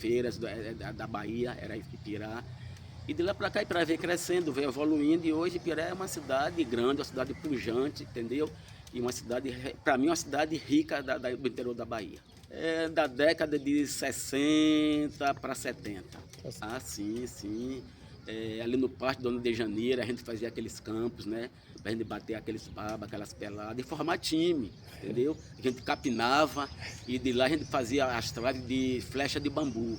feiras da Bahia, era Ipirá. E de lá para cá, Ipirá veio crescendo, veio evoluindo, e hoje Ipirá é uma cidade grande, uma cidade pujante, entendeu? E uma cidade, para mim, uma cidade rica do interior da Bahia. É da década de 60 para 70. Ah, sim, sim. Ali no Parque Dona de Janeiro, a gente fazia aqueles campos, né? Pra gente bater aqueles babas, aquelas peladas, e formar time, entendeu? A gente capinava e de lá a gente fazia as traves de flecha de bambu,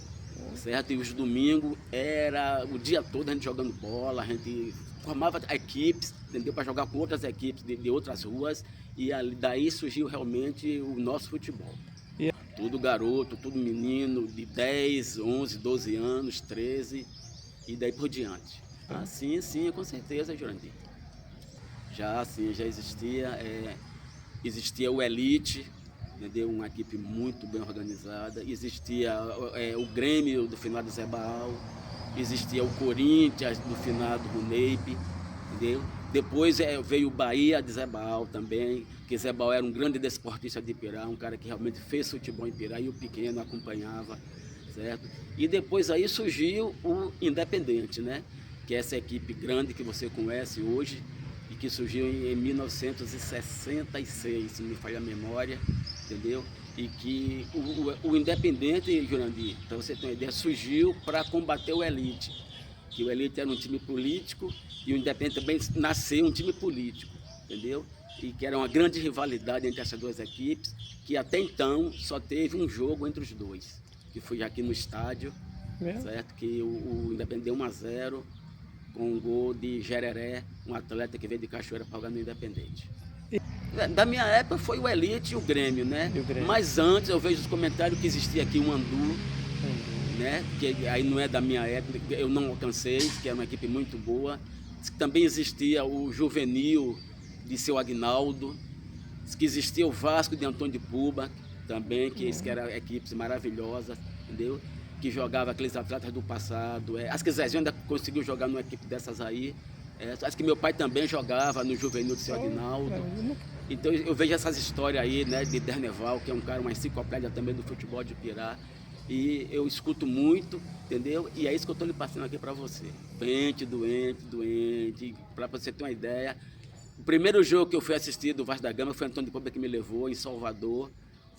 certo? E os domingos era o dia todo a gente jogando bola, a gente formava equipes, entendeu? Para jogar com outras equipes de outras ruas, e daí surgiu realmente o nosso futebol. Tudo garoto, tudo menino de 10, 11, 12 anos, 13 e daí por diante. Ah, sim, sim, com certeza, Jurandir. Já existia o Elite, entendeu? Uma equipe muito bem organizada. Existia o Grêmio do finado Zé Baal, existia o Corinthians do finado Runeipe, entendeu? Depois veio o Bahia de Zé Baal também, que Zé Baal era um grande desportista de Ipirá, um cara que realmente fez futebol em Ipirá e o pequeno acompanhava, certo? E depois aí surgiu o Independente, né? Que é essa equipe grande que você conhece hoje e que surgiu em 1966, se não me falha a memória, entendeu? E que o Independente, Jurandir, para você ter uma ideia, surgiu para combater o Elite, que o Elite era um time político e o Independente também nasceu um time político, entendeu? E que era uma grande rivalidade entre essas duas equipes, que até então só teve um jogo entre os dois, que foi aqui no estádio, certo? Que o Independente deu 1-0 com um gol de Jereré, um atleta que veio de Cachoeira para jogar no Independente. Da minha época foi o Elite e o Grêmio, né? Mas antes eu vejo os comentários que existia aqui o Andu, né? Que aí não é da minha época, eu não alcancei, que era uma equipe muito boa. Também existia o Juvenil de Seu Aguinaldo, que existia o Vasco de Antônio de Puba, também, que eram equipes maravilhosas, entendeu? Que jogava aqueles atletas do passado. Acho que Zezinho ainda conseguiu jogar numa equipe dessas aí. Acho que meu pai também jogava no Juvenil de Seu Aguinaldo. Então eu vejo essas histórias aí, né, de Derneval, que é um cara, uma enciclopédia também do futebol de Ipirá. E eu escuto muito, entendeu? E é isso que eu estou lhe passando aqui para você. Doente. Para você ter uma ideia, o primeiro jogo que eu fui assistir do Vasco da Gama foi Antônio de Poupa que me levou, em Salvador,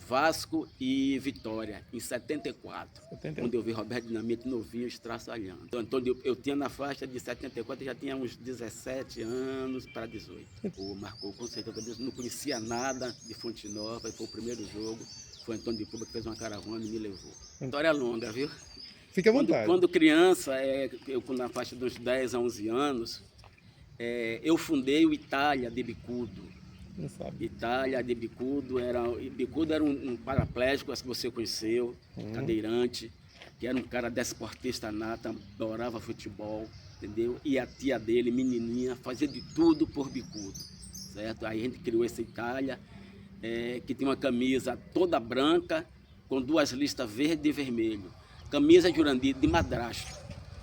Vasco e Vitória, em 74, onde eu vi Roberto Dinamite novinho, estraçalhando. Então, Antônio, eu tinha na faixa de 74, já tinha uns 17 anos para 18. Marcou com certeza, eu não conhecia nada de Fonte Nova, foi o primeiro jogo. Foi Antônio de Puba que fez uma caravana e me levou. História longa, viu? Fique à vontade. Quando criança, eu na faixa dos 10 a 11 anos, eu fundei o Itália de Bicudo. Não sabe. Itália de Bicudo era um paraplégico, acho que você conheceu, cadeirante, que era um cara desportista nata, adorava futebol, entendeu? E a tia dele, menininha, fazia de tudo por Bicudo, certo? Aí a gente criou essa Itália, que tem uma camisa toda branca, com 2 listas verde e vermelho. Camisa Jurandir de madrasto,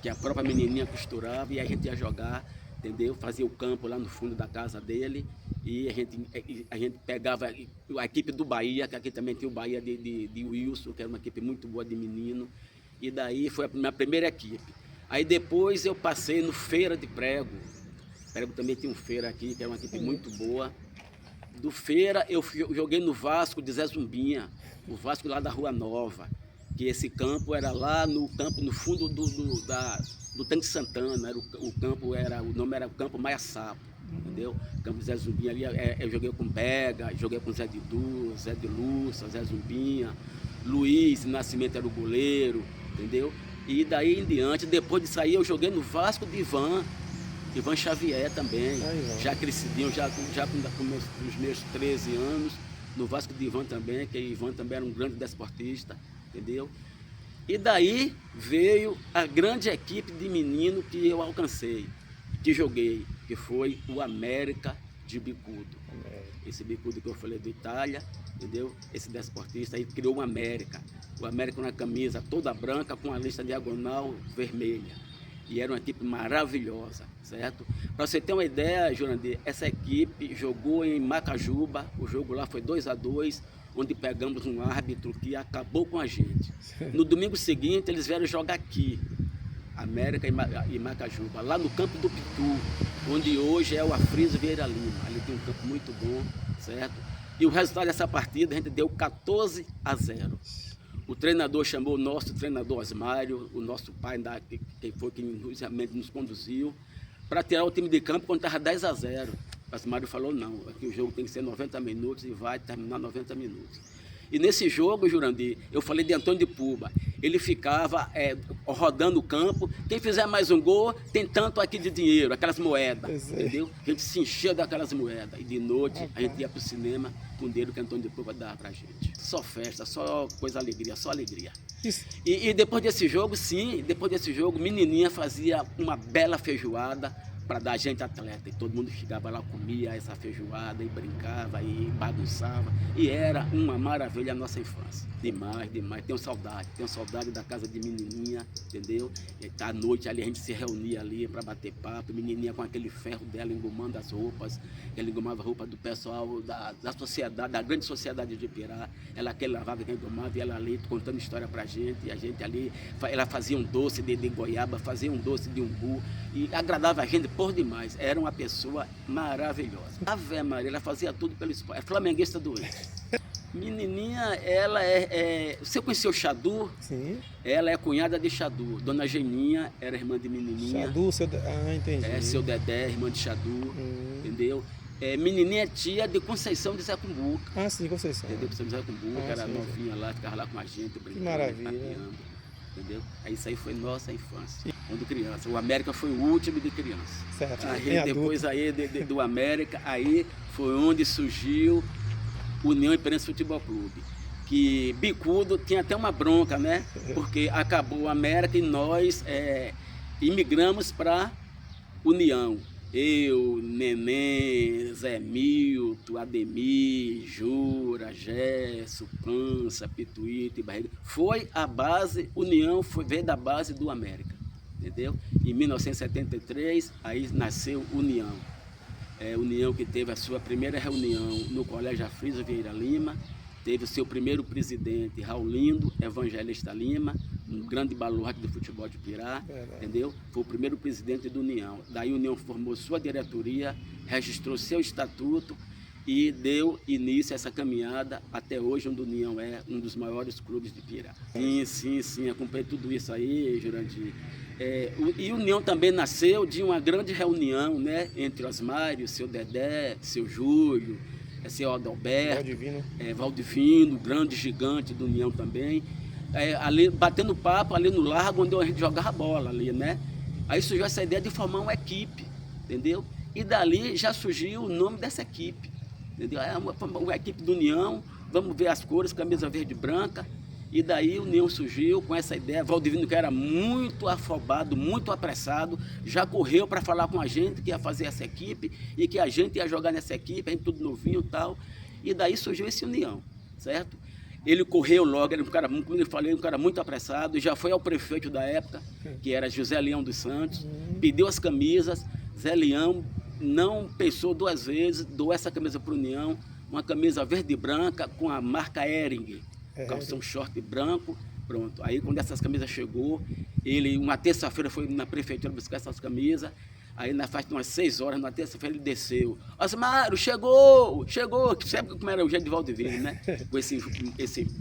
que a própria menininha costurava e a gente ia jogar, entendeu? Fazia o campo lá no fundo da casa dele e a gente pegava a equipe do Bahia, que aqui também tinha o Bahia de Wilson, que era uma equipe muito boa de menino, e daí foi a minha primeira equipe. Aí depois eu passei no Feira de Prego. Prego também tinha um Feira aqui, que era uma equipe muito boa. Do Feira eu joguei no Vasco de Zé Zumbinha, o Vasco lá da Rua Nova, que esse campo era lá no campo, no fundo do Tanque Santana, o nome era o Campo Maia Sapo, entendeu? Campo Zé Zumbinha ali, eu joguei com Pega, joguei com Zé Didu, Zé de Lúcia, Zé Zumbinha, Luiz Nascimento era o goleiro, entendeu? E daí em diante, depois de sair, eu joguei no Vasco de Ivan Xavier também, já crescidinho, já com os meus 13 anos, no Vasco de Ivan também, que Ivan também era um grande desportista, entendeu? E daí veio a grande equipe de menino que eu alcancei, que joguei, que foi o América de Bicudo. Esse Bicudo que eu falei do Itália, entendeu? Esse desportista aí criou o América na camisa toda branca com a lista diagonal vermelha. E era uma equipe maravilhosa, certo? Para você ter uma ideia, Jurandir, essa equipe jogou em Macajuba, o jogo lá foi 2-2, onde pegamos um árbitro que acabou com a gente. No domingo seguinte, eles vieram jogar aqui, América e Macajuba, lá no campo do Pitu, onde hoje é o Afriso Vieira Lima. Ali tem um campo muito bom, certo? E o resultado dessa partida, a gente deu 14-0. O treinador chamou o nosso treinador Osmário, o nosso pai, quem foi que realmente nos conduziu, para tirar o time de campo quando estava 10-0. O Osmário falou, não, aqui o jogo tem que ser 90 minutos e vai terminar 90 minutos. E nesse jogo, Jurandir, eu falei de Antônio de Puba, ele ficava rodando o campo, quem fizer mais um gol tem tanto aqui de dinheiro, aquelas moedas, entendeu? A gente se enchia daquelas moedas e de noite a gente ia para o cinema com o dinheiro que Antônio de Puba dava para a gente. Só festa, só coisa alegria, só alegria. E depois desse jogo, Menininha fazia uma bela feijoada para dar a gente atleta, e todo mundo chegava lá, comia essa feijoada e brincava e bagunçava, e era uma maravilha a nossa infância, demais, tenho saudade da casa de Menininha, entendeu? E à noite ali a gente se reunia ali para bater papo, Menininha com aquele ferro dela engomando as roupas, ela engomava a roupa do pessoal da sociedade, da grande sociedade de Ipirá, ela que lavava, que engomava, e ela ali contando história pra gente, e a gente ali, ela fazia um doce de goiaba, fazia um doce de umbu, e agradava a gente por demais. Era uma pessoa maravilhosa. Ave Maria, ela fazia tudo pelo esporte. É flamenguista doente. Menininha, ela você conheceu o Xadu? Sim. Ela é cunhada de Xadu. Dona Geninha era irmã de Menininha. Xadu, entendi. Seu Dedé, irmã de Xadu, entendeu? Menininha é tia de Conceição de Zé Cumbuca. Ah, sim, Conceição. Entendeu? Conceição de Zé Cumbuca, era novinha lá, ficava lá com a gente, brincando, que maravilha. papeando, entendeu? Aí isso aí foi nossa infância, quando criança. O América foi o último de criança. Certo. Aí depois aí do América, aí foi onde surgiu União Ipirense Futebol Clube. Que bicudo tinha até uma bronca, né? Porque acabou o América e nós imigramos para União. Eu, Neném, Zé Milton, Ademir, Jura, Gesso, Pança, Pituíto e Barriga. Foi a base, União veio da base do América, entendeu? Em 1973, aí nasceu União. União que teve a sua primeira reunião no Colégio Afriso Vieira Lima, teve o seu primeiro presidente, Raulindo Evangelista Lima, um grande baluarte do futebol de Ipirá, entendeu? Foi o primeiro presidente da União. Daí a União formou sua diretoria, registrou seu estatuto e deu início a essa caminhada até hoje, onde a União é um dos maiores clubes de Ipirá. Sim, acompanhei tudo isso aí, Jurandir. E a União também nasceu de uma grande reunião, né, entre Osmário, seu Dedé, seu Júlio, seu Adalberto, Valdivino, grande gigante da União também, ali batendo papo ali no largo onde a gente jogava bola ali, né? Aí surgiu essa ideia de formar uma equipe, entendeu? E dali já surgiu o nome dessa equipe, entendeu? Uma equipe da União, vamos ver as cores, camisa verde e branca, e daí a União surgiu com essa ideia. Valdivino, que era muito afobado, muito apressado, já correu para falar com a gente que ia fazer essa equipe e que a gente ia jogar nessa equipe, a gente tudo novinho e tal. E daí surgiu esse União, certo? Ele correu logo, era um cara, como eu falei, um cara muito apressado, já foi ao prefeito da época, que era José Leão dos Santos, pediu as camisas. Zé Leão não pensou duas vezes, doou essa camisa para a União, uma camisa verde e branca com a marca Hering. Calção short branco, pronto. Aí quando essas camisas chegou, ele, uma terça-feira, foi na prefeitura buscar essas camisas, aí na faixa de umas 6 horas, na terça-feira ele desceu. Osmário, chegou! Sabe como era o jeito de Valdivino, né? Com esse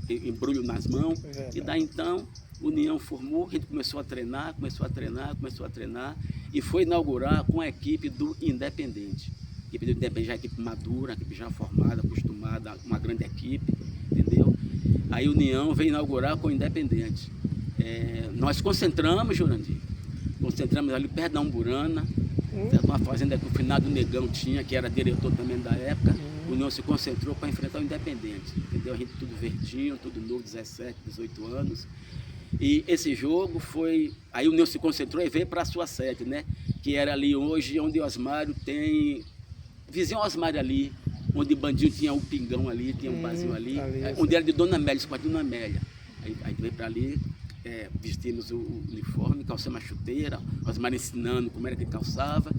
embrulho nas mãos. E daí então, a União formou, a gente começou a treinar, e foi inaugurar com a equipe do Independente. A equipe do Independente já é equipe madura, a equipe já formada, acostumada, uma grande equipe, entendeu? Aí a União veio inaugurar com o Independente. Nós concentramos, Jurandir, ali perto da Umburana, uma fazenda que o finado Negão tinha, que era diretor também da época. A União se concentrou para enfrentar o Independente, entendeu? A gente tudo verdinho, tudo novo, 17, 18 anos. E esse jogo foi... Aí a União se concentrou e veio para a sua sede, né? Que era ali hoje, onde Osmário tem... Vizinho Osmário ali, onde Bandinho tinha um pingão ali, tinha um barzinho ali, onde era de Dona Amélia, esse quarto de Dona Amélia. Aí veio para ali, vestimos o uniforme, calçamos a chuteira, Osmário ensinando como era que calçava.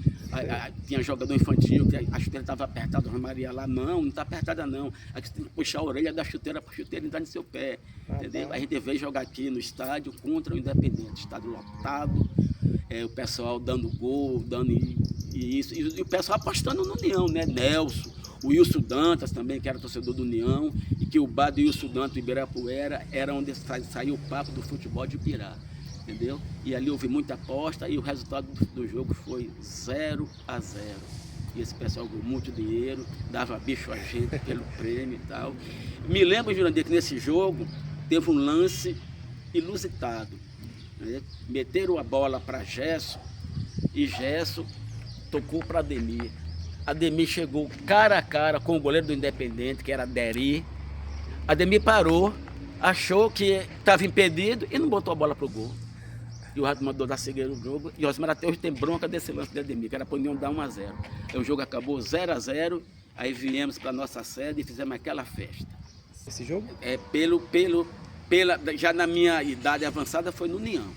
Tinha jogador infantil, que a chuteira estava apertada, a Maria lá, não está apertada não. Aqui você tem que puxar a orelha da chuteira para a chuteira entrar no seu pé. Entendeu? A gente veio jogar aqui no estádio contra o Independente, estádio lotado, o pessoal dando gol, dando isso, e o pessoal apostando no União, né? Nelson, o Wilson Dantas também, que era torcedor do União, e que o bar do Wilson Dantas, Ibirapuera, era onde saiu o papo do futebol de Ibirá. Entendeu? E ali houve muita aposta e o resultado do jogo foi 0-0. E esse pessoal ganhou muito dinheiro, dava bicho a gente pelo prêmio e tal. Me lembro, Jurandir, que nesse jogo teve um lance inusitado. Né? Meteram a bola para Gerson e Gerson tocou para Ademir. Ademir chegou cara a cara com o goleiro do Independente, que era Deri. Ademir parou, achou que estava impedido e não botou a bola para o gol. E o Rato mandou dar cegueira no jogo. E o Osmar até hoje tem bronca desse lance de Ademir, que era para o União dar 1-0. Aí o jogo acabou 0-0, aí viemos para a nossa sede e fizemos aquela festa. Esse jogo? Já na minha idade avançada foi no União,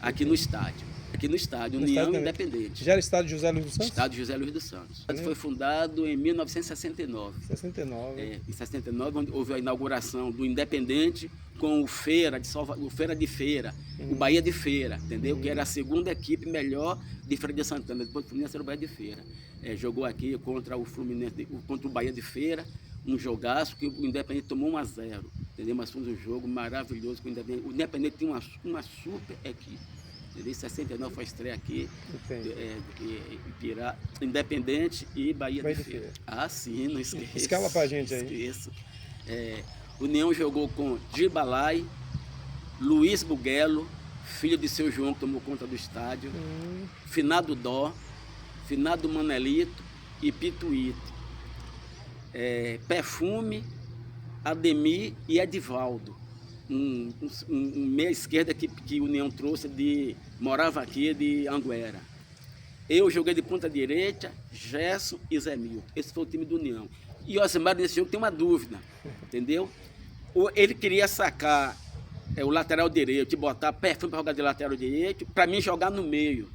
aqui no estádio. Aqui no estádio, União Independente. Já era estádio José Luiz dos Santos? Estádio José Luiz dos Santos. Foi fundado em 1969. 69. Em 69, onde houve a inauguração do Independente com o Feira de Feira, o Bahia de Feira, entendeu? Que era a segunda equipe melhor de Feira de Santana. Depois do Fluminense era o Bahia de Feira. Jogou aqui contra o Fluminense, contra o Bahia de Feira, um jogaço que o Independente tomou 1-0. Entendeu? Mas foi um jogo maravilhoso. O Independente tinha uma super equipe. Em 69 foi a estreia aqui, Independente e Bahia de Feira. Ah, sim, não esqueço. Escala pra gente aí. Esqueço. União jogou com Dibalai, Luiz Buguelo, filho de seu João, que tomou conta do estádio, Finado Dó, Finado Manelito e Pituíto. Perfume, Ademir e Edivaldo. Um meia esquerda que o União trouxe, morava aqui de Anguera. Eu joguei de ponta direita, Gerson e Zé Milton. Esse foi o time do União. E o Osmar nesse jogo tem uma dúvida, entendeu? Ele queria sacar o lateral direito e botar Perfume para jogar de lateral direito, para mim jogar no meio.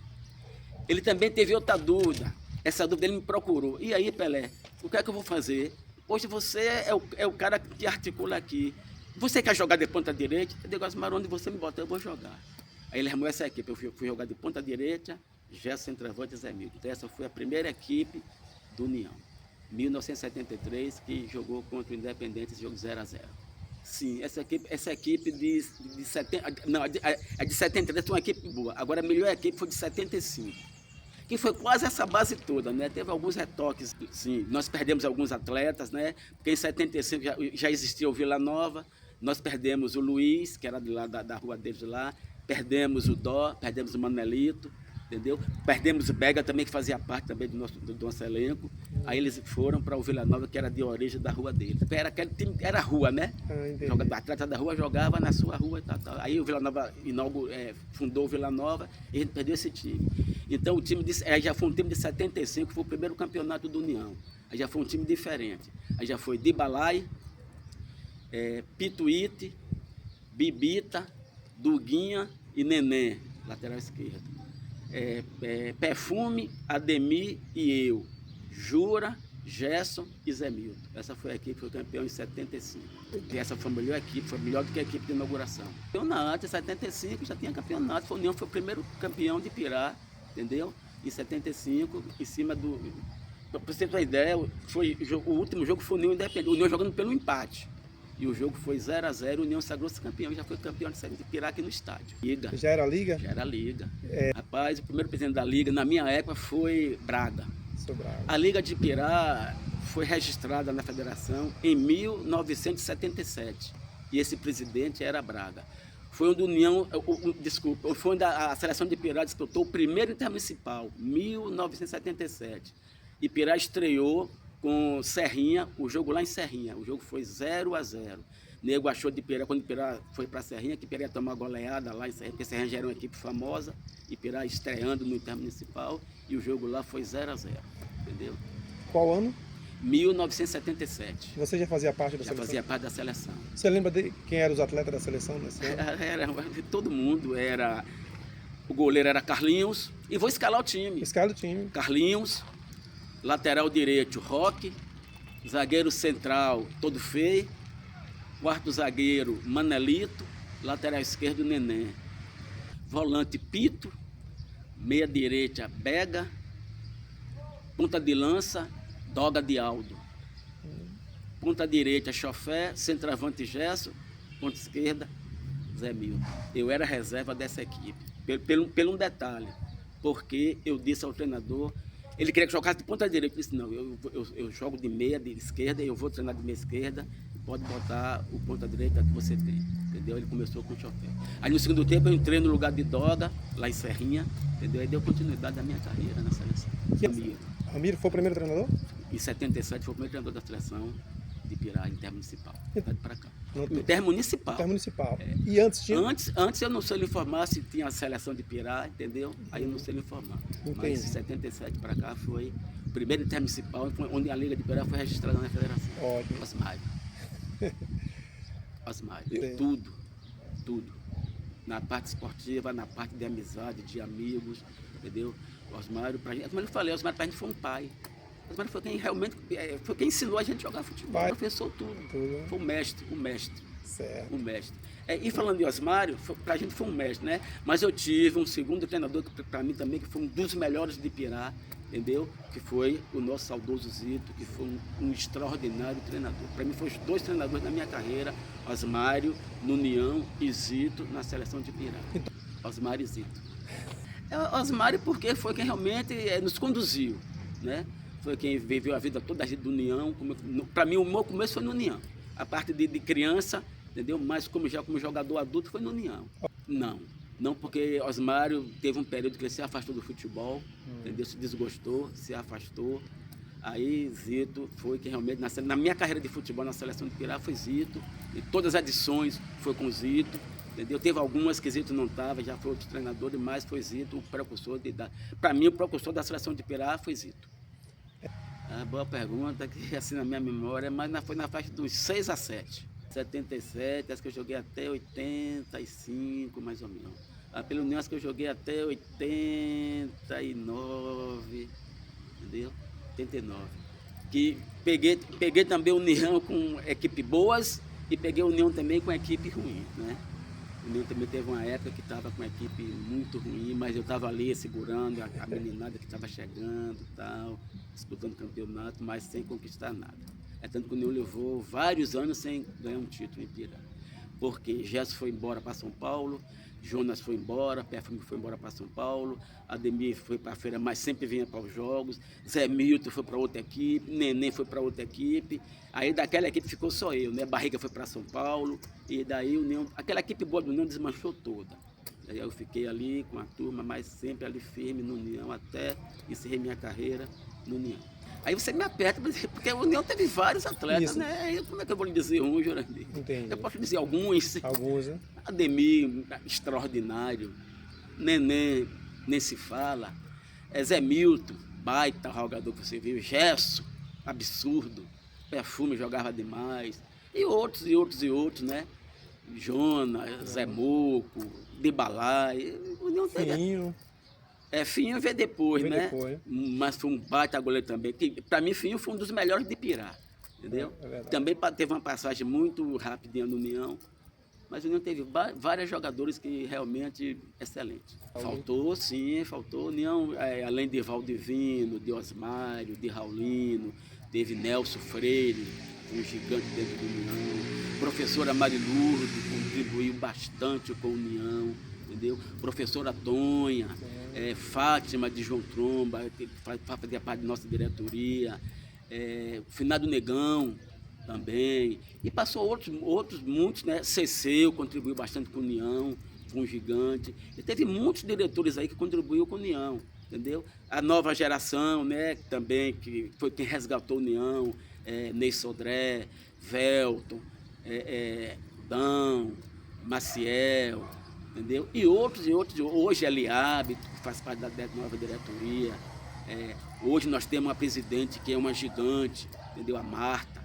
Ele também teve outra dúvida. Essa dúvida ele me procurou. E aí, Pelé, o que é que eu vou fazer? Hoje você é o cara que articula aqui. Você quer jogar de ponta direita? Eu digo, Osmar, onde você me botar, eu vou jogar. Aí ele armou essa equipe. Eu fui jogar de ponta direita, Gerson centroavante e Zé Milton. Então essa foi a primeira equipe do União. 1973, que jogou contra o Independente, esse jogo 0-0. Sim, essa equipe de 70... Não, a de 73 foi uma equipe boa. Agora a melhor equipe foi de 75. Que foi quase essa base toda, né? Teve alguns retoques, sim. Nós perdemos alguns atletas, né? Porque em 75 já existia o Vila Nova. Nós perdemos o Luiz, que era de lá da rua deles lá. Perdemos o Dó, perdemos o Manelito, entendeu? Perdemos o Bega também, que fazia parte também do nosso elenco. Aí eles foram para o Vila Nova, que era de origem da rua deles. Era aquele time, era rua, né? O atleta da rua jogava na sua rua e tal. Aí o Vila Nova fundou o Vila Nova e a gente perdeu esse time. Então o time já foi um time de 75, foi o primeiro campeonato do União. Aí já foi um time diferente. Aí já foi Dibalai, Pituíte, Bibita, Duguinha e Neném, lateral esquerdo. Perfume, Ademir e eu. Jura, Gerson e Zé Milton. Essa foi a equipe que foi campeão em 75. E essa foi a melhor equipe, foi melhor do que a equipe de inauguração. Campeonato em 75 já tinha campeonato, a União foi o primeiro campeão de Pirá, entendeu? Em 75, em cima do... Para você ter uma ideia, o último jogo foi o União Independente, o União jogando pelo empate. E o jogo foi 0-0, o União sagrou-se campeão, já foi campeão de Pirá aqui no estádio. Liga. Já era Liga? Já era Liga. Rapaz, o primeiro presidente da Liga, na minha época, foi Braga. A Liga de Pirá foi registrada na federação em 1977. E esse presidente era Braga. Foi onde foi onde a seleção de Pirá disputou o primeiro intermunicipal, 1977. E Pirá estreou com Serrinha, o jogo lá em Serrinha. O jogo foi 0-0. Nego achou de Pirá, quando Pirá foi para Serrinha, que Pirá ia tomar uma goleada lá em Serrinha, porque Serrinha já era uma equipe famosa, e Pirá estreando no Intermunicipal, e o jogo lá foi 0-0, entendeu? Qual ano? 1977. Você já fazia parte da seleção? Já fazia parte da seleção. Você lembra de quem eram os atletas da seleção nesse ano? Era todo mundo, era o goleiro era Carlinhos, e vou escalar o time. Escala o time. Carlinhos, lateral direito, Roque, zagueiro central, Todo Feio, quarto zagueiro, Manelito, lateral esquerdo, Neném, volante, Pito, meia direita, Bega, ponta de lança, Doga de Aldo, ponta direita, Chofé, centroavante, Gesso, ponta esquerda, Zé Milton. Eu era reserva dessa equipe, pelo um detalhe, porque eu disse ao treinador, ele queria que eu jogasse de ponta direita, eu disse, não, eu jogo de meia, de esquerda, eu vou treinar de meia esquerda, pode botar o ponta direita que você tem, entendeu? Ele começou com o Chofé. Aí no segundo tempo eu entrei no lugar de Doga, lá em Serrinha, entendeu? Aí deu continuidade da minha carreira na seleção. Ramiro foi o primeiro treinador? Em 77 foi o primeiro treinador da seleção de Pirá, intermunicipal. Para cá. No Intermunicipal. Intermunicipal. E antes tinha? Antes eu não sei lhe informar se tinha a seleção de Pirá, entendeu? Aí eu não sei lhe informar. Entendi. Mas de 77 para cá foi o primeiro intermunicipal, onde a Liga de Pirá foi registrada na federação. Ótimo. Osmário. Osmário. Entendi. Tudo. Na parte esportiva, na parte de amizade, de amigos, entendeu? Osmário, pra gente, como eu falei, Osmário pra gente foi um pai. Osmário foi quem realmente, foi quem ensinou a gente a jogar futebol, Pai. professor tudo. Foi o mestre. Certo. Um mestre. E falando de Osmário, pra gente foi um mestre, né? Mas eu tive um segundo treinador, que pra mim também, que foi um dos melhores de Pirá, entendeu? Que foi o nosso saudoso Zito, que foi um extraordinário treinador. Para mim, foram os dois treinadores da minha carreira, Osmário no União e Zito na seleção de Pirá. Osmário e Zito. Osmário porque foi quem realmente nos conduziu, né? Foi quem viveu a vida toda do União. Para mim, o meu começo foi no União. A parte de criança, entendeu? Mas como jogador adulto foi no União. Não, porque Osmário teve um período que ele se afastou do futebol, entendeu? Se desgostou, se afastou. Aí Zito foi que realmente, na minha carreira de futebol na seleção de Pirá, foi Zito. E todas as edições foi com Zito, entendeu? Teve algumas que Zito não estava, já foi outro treinador, mas foi Zito o precursor para mim, o precursor da seleção de Pirá foi Zito. Boa pergunta, que assim na minha memória, mas foi na faixa dos 6 a 7. 77, acho que eu joguei até 85, mais ou menos. Pelo União, acho que eu joguei até 89, entendeu? 89. Que peguei também o União com equipe boas e peguei o União também com equipe ruim, né? O União também teve uma época que estava com uma equipe muito ruim, mas eu estava ali segurando a meninada que estava chegando e tal, disputando campeonato, mas sem conquistar nada. É tanto que o União levou vários anos sem ganhar um título em Pirá. Porque Gerson foi embora para São Paulo, Jonas foi embora, Perfume foi embora para São Paulo, Ademir foi para a feira, mas sempre vinha para os jogos, Zé Milton foi para outra equipe, Neném foi para outra equipe, aí daquela equipe ficou só eu, né? Barriga foi para São Paulo, e daí o União, aquela equipe boa do União desmanchou toda. Aí eu fiquei ali com a turma, mas sempre ali firme no União, até encerrei minha carreira no União. Aí você me aperta, porque a União teve vários atletas, né? Como é que eu vou lhe dizer um, Jurandir? Entendi. Eu posso dizer alguns. Alguns, né? Ademir, extraordinário. Neném, nem se fala. Zé Milton, baita jogador que você viu. Gesso, absurdo. Perfume, jogava demais. E outros, né? Jonas, Zé Moco, Debalai. União teve. Finho. Finho veio depois, né? Depois. Mas foi um baita goleiro também. Para mim, Finho foi um dos melhores de Pirá, entendeu? Também teve uma passagem muito rápida no União, mas o União teve vários jogadores que realmente excelentes. Faltou, sim, faltou. União, além de Valdivino, de Osmário, de Raulino, teve Nelson Freire, um gigante dentro do União. Professora Marilurde contribuiu bastante com a União, entendeu? Professora Tonha, Fátima de João Tromba, que fazia parte da nossa diretoria, Finado Negão também, e passou outros muitos, né? Ceceu contribuiu bastante com a União, foi um gigante, e teve muitos diretores aí que contribuíram com a União, entendeu? A nova geração, né? Também, que foi quem resgatou a União, Ney Sodré, Velton, Dão, Maciel, entendeu? E outros, hoje Eliabe, que faz parte da nova diretoria. Hoje nós temos uma presidente que é uma gigante, entendeu? A Marta,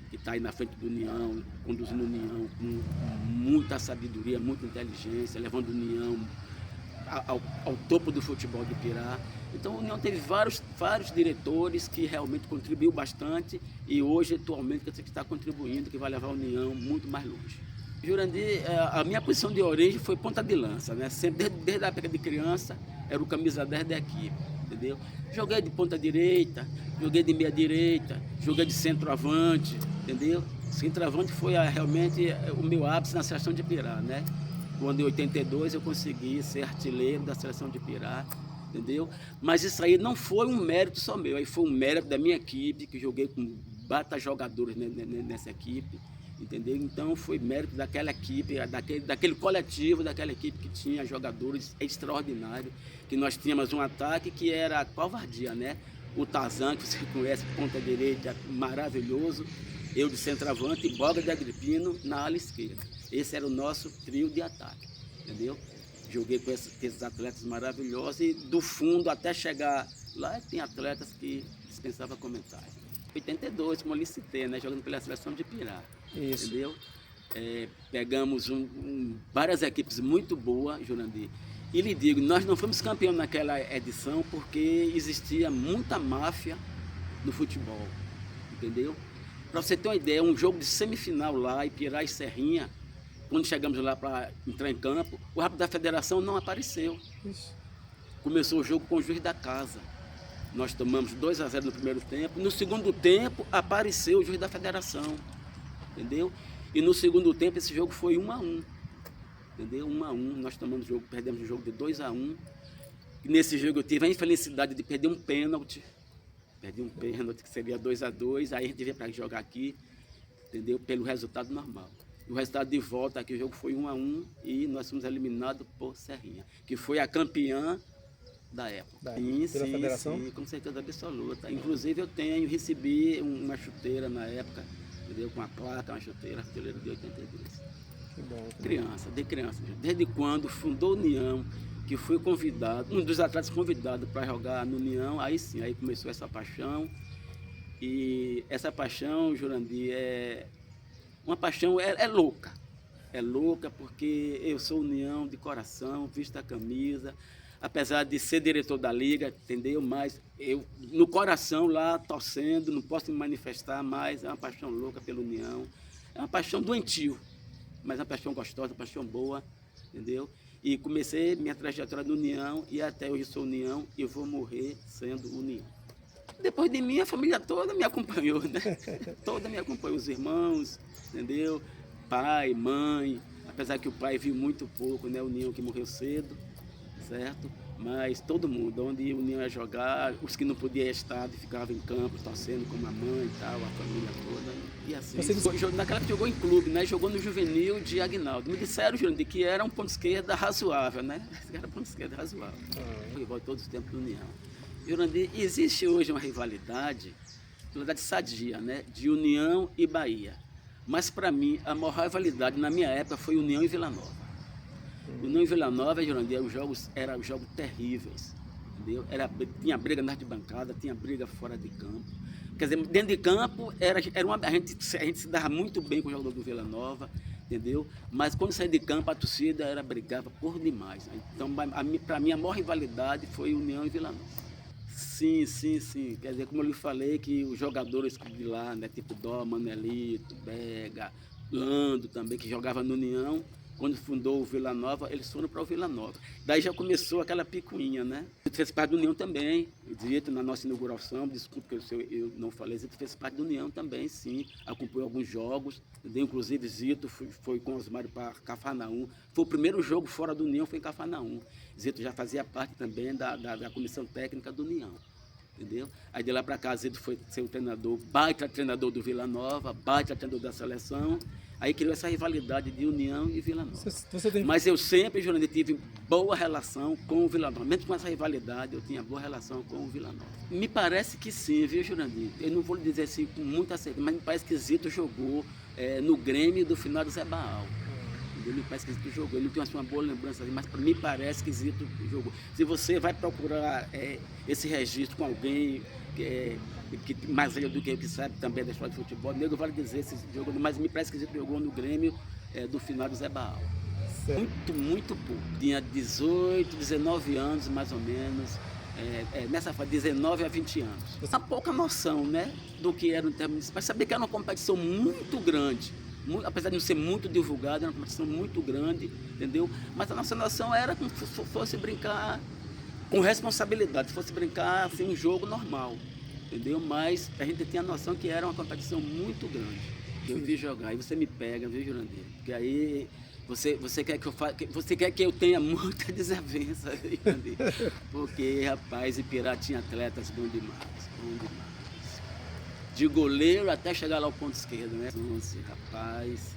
que está aí na frente do União, conduzindo a União com muita sabedoria, muita inteligência, levando a União ao topo do futebol de Pirá. Então, a União teve vários diretores que realmente contribuiu bastante e hoje, atualmente, que está contribuindo, que vai levar a União muito mais longe. Jurandir, a minha posição de origem foi ponta de lança, né? Sempre, desde a época de criança, era o camisa 10 da equipe, entendeu? Joguei de ponta direita, joguei de meia direita, joguei de centroavante, entendeu? Centroavante foi realmente o meu ápice na seleção de Pirá, né? Quando em 82 eu consegui ser artilheiro da seleção de Pirá, entendeu? Mas isso aí não foi um mérito só meu, aí foi um mérito da minha equipe, que joguei com baita jogadores nessa equipe, entendeu? Então foi mérito daquela equipe, daquele coletivo, daquela equipe que tinha jogadores extraordinários, que nós tínhamos um ataque que era covardia, né? O Tarzan, que você conhece, ponta direita, maravilhoso, eu de centroavante e Boga de Agripino na ala esquerda. Esse era o nosso trio de ataque, entendeu? Joguei com esses atletas maravilhosos e do fundo até chegar lá tem atletas que dispensavam comentários. 82, como eu lhe citei, né? Jogando pela seleção de Pirá, Isso. entendeu? Pegamos várias equipes muito boas, Jurandir. E lhe digo, nós não fomos campeões naquela edição porque existia muita máfia no futebol, entendeu? Para você ter uma ideia, um jogo de semifinal lá, Ipirá e Serrinha, quando chegamos lá para entrar em campo, o árbitro da federação não apareceu. Isso. Começou o jogo com o juiz da casa. Nós tomamos 2-0 no primeiro tempo. No segundo tempo, apareceu o juiz da federação, entendeu? E no segundo tempo, esse jogo foi 1-1, entendeu? 1-1, nós tomamos o jogo, perdemos o jogo de 2-1. E nesse jogo eu tive a infelicidade de perder um pênalti. Perdi um pênalti que seria 2-2, aí a gente veio para jogar aqui, entendeu? Pelo resultado normal. O resultado de volta aqui, o jogo foi 1-1 e nós fomos eliminados por Serrinha, que foi a campeã da época. Pela federação? Sim, com certeza absoluta. Inclusive recebi uma chuteira na época, entendeu? Com a placa, uma chuteira de 82. Que bom. Criança. Desde quando fundou a União, que fui convidado, um dos atletas convidados para jogar no União, aí sim, aí começou essa paixão. E essa paixão, Jurandir, é uma paixão, é louca. É louca porque eu sou União de coração, visto a camisa, apesar de ser diretor da liga, entendeu? Mas eu, no coração lá, torcendo, não posso me manifestar, mas é uma paixão louca pela União. É uma paixão doentio, mas é uma paixão gostosa, uma paixão boa, entendeu? E comecei minha trajetória no União e até hoje sou União e vou morrer sendo União. Depois de mim, a família toda me acompanhou, né? Toda me acompanhou, os irmãos, entendeu? Pai, mãe, apesar que o pai viu muito pouco, né? O União que morreu cedo, certo? Mas todo mundo, onde o União ia jogar, os que não podiam estar, ficavam em campo, torcendo como a mãe e tal, a família toda. E assim, naquela época jogou em clube, né? Jogou no juvenil de Aguinaldo. Me disseram, Jurandir, que era um ponto de esquerda razoável, né? Era um ponto de esquerda razoável. Rival todos os tempos do União. Jurandir, existe hoje uma rivalidade sadia, né? De União e Bahia. Mas para mim, a maior rivalidade na minha época foi União e Vila Nova. União e Vila Nova, Jurandir, eram jogos terríveis, entendeu? Tinha briga na arquibancada, tinha briga fora de campo. Quer dizer, dentro de campo, a gente se dava muito bem com o jogador do Vila Nova, entendeu? Mas quando saía de campo, a torcida brigava por demais. Né? Então, para mim, a maior rivalidade foi União e Vila Nova. Sim. Quer dizer, como eu lhe falei, que os jogadores de lá, né, tipo Dó, Manelito, Bega, Lando também, que jogava no União, quando fundou o Vila Nova, eles foram para o Vila Nova. Daí já começou aquela picuinha, né? Zito fez parte da União também. Zito, na nossa inauguração, desculpe que eu não falei, Zito fez parte da União também, sim. Acompanhou alguns jogos, entendeu? Inclusive Zito foi com os Osmário para Cafarnaum. Foi o primeiro jogo fora da União, foi em Cafarnaum. Zito já fazia parte também da comissão técnica da União. Entendeu? Aí de lá para cá, Zito foi ser o treinador, baita treinador do Vila Nova, baita treinador da seleção. Aí criou essa rivalidade de União e Vila Nova. Mas eu sempre, Jurandir, tive boa relação com o Vila Nova. Mesmo com essa rivalidade, eu tinha boa relação com o Vila Nova. Me parece que sim, viu, Jurandir? Eu não vou lhe dizer assim com muita certeza, mas me parece que Zito jogou no Grêmio do final do Zé Baal. Me parece que Zito jogou. Ele não tem uma boa lembrança, mas me parece que Zito jogou. Se você vai procurar esse registro com alguém que mais velho do que eu, que sabe também da história de futebol, nego vale dizer se jogou, mas me parece que Zito jogou no Grêmio do final do Zé Baal. Certo. Muito pouco. Tinha 18, 19 anos, mais ou menos. Nessa fase, 19 a 20 anos. Essa pouca noção, né, do que era o intermunicipal. Mas sabia que era uma competição muito grande. Apesar de não ser muito divulgada, era uma competição muito grande, entendeu? Mas a nossa noção era como se fosse brincar com responsabilidade, se fosse brincar assim, um jogo normal, entendeu? Mas a gente tinha a noção que era uma competição muito grande. Eu vi jogar, e você me pega, viu, Jurandir? Porque aí você quer que eu faça, você quer que eu tenha muita desavença, Jurandir? Porque, rapaz, Ipirá tinha atletas bom demais, bom demais. De goleiro até chegar lá ao ponto esquerdo, né? Nossa, rapaz,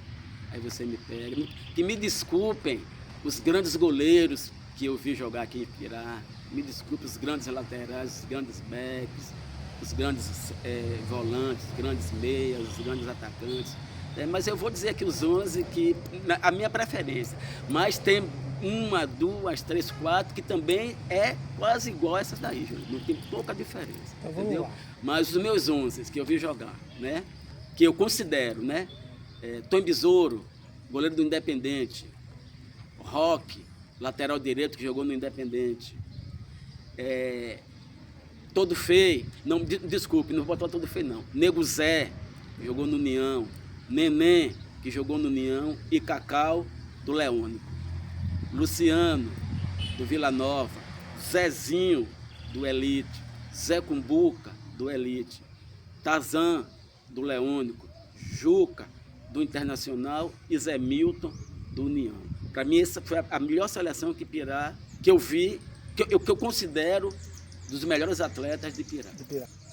aí você me pega. Que me desculpem os grandes goleiros que eu vi jogar aqui em Ipirá, me desculpem os grandes laterais, os grandes backs, os grandes volantes, os grandes meias, os grandes atacantes. Mas eu vou dizer aqui os 11 que a minha preferência, mas tem uma, duas, três, quatro que também é quase igual a essas daí, Júlio. Não tem pouca diferença, então, entendeu? Mas os meus 11 que eu vi jogar, né, que eu considero, né, Tom Besouro, goleiro do Independente, Roque, lateral direito que jogou no Independente, Todo Feio, não, desculpe, não vou botar Todo Feio não, Nego Zé, que jogou no União, Neném, que jogou no União, e Cacau, do Leônico, Luciano, do Vila Nova, Zezinho, do Elite, Zé Cumbuca, do Elite, Tazan, do Leônico, Juca, do Internacional e Zé Milton, do União. Para mim, essa foi a melhor seleção que Ipirá, que eu vi, que eu considero dos melhores atletas de Ipirá.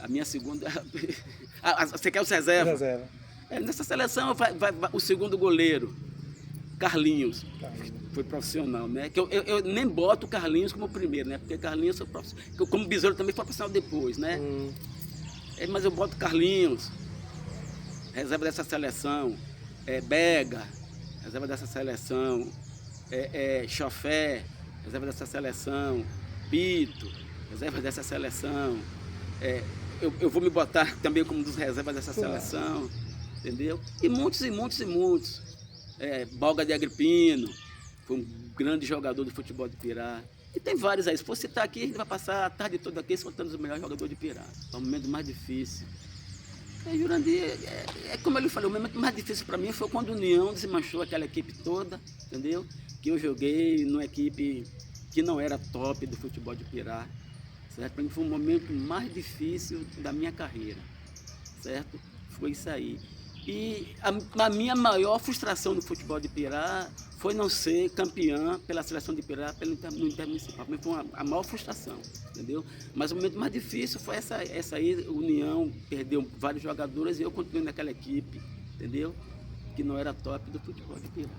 A minha segunda... Você quer os reservas? Nessa seleção vai o segundo goleiro, Carlinhos. Foi profissional, né? Que eu nem boto o Carlinhos como primeiro, né? Porque Carlinhos foi profissional. Como Besouro também foi profissional depois, né? Mas eu boto Carlinhos, reserva dessa seleção, Bega, reserva dessa seleção, Chofé, reserva dessa seleção, Pito, reserva dessa seleção. Eu vou me botar também como dos reservas dessa seleção, entendeu? E muitos. Balga de Agripino, foi um grande jogador de futebol de Ipirá. E tem vários aí. Se for citar aqui, a gente vai passar a tarde toda aqui contando os melhores jogadores de Ipirá. É o momento mais difícil. Jurandir, como eu lhe falei, o momento mais difícil para mim foi quando o União desmanchou aquela equipe toda, entendeu? Que eu joguei numa equipe que não era top do futebol de Ipirá, certo? Para mim foi o momento mais difícil da minha carreira, certo? Foi isso aí. E a minha maior frustração no futebol de Ipirá foi não ser campeã pela seleção de Ipirá no Intermunicipal. Para mim foi a maior frustração, entendeu? Mas o momento mais difícil foi essa aí, a União perdeu vários jogadores e eu continuei naquela equipe, entendeu? Que não era top do futebol de Ipirá.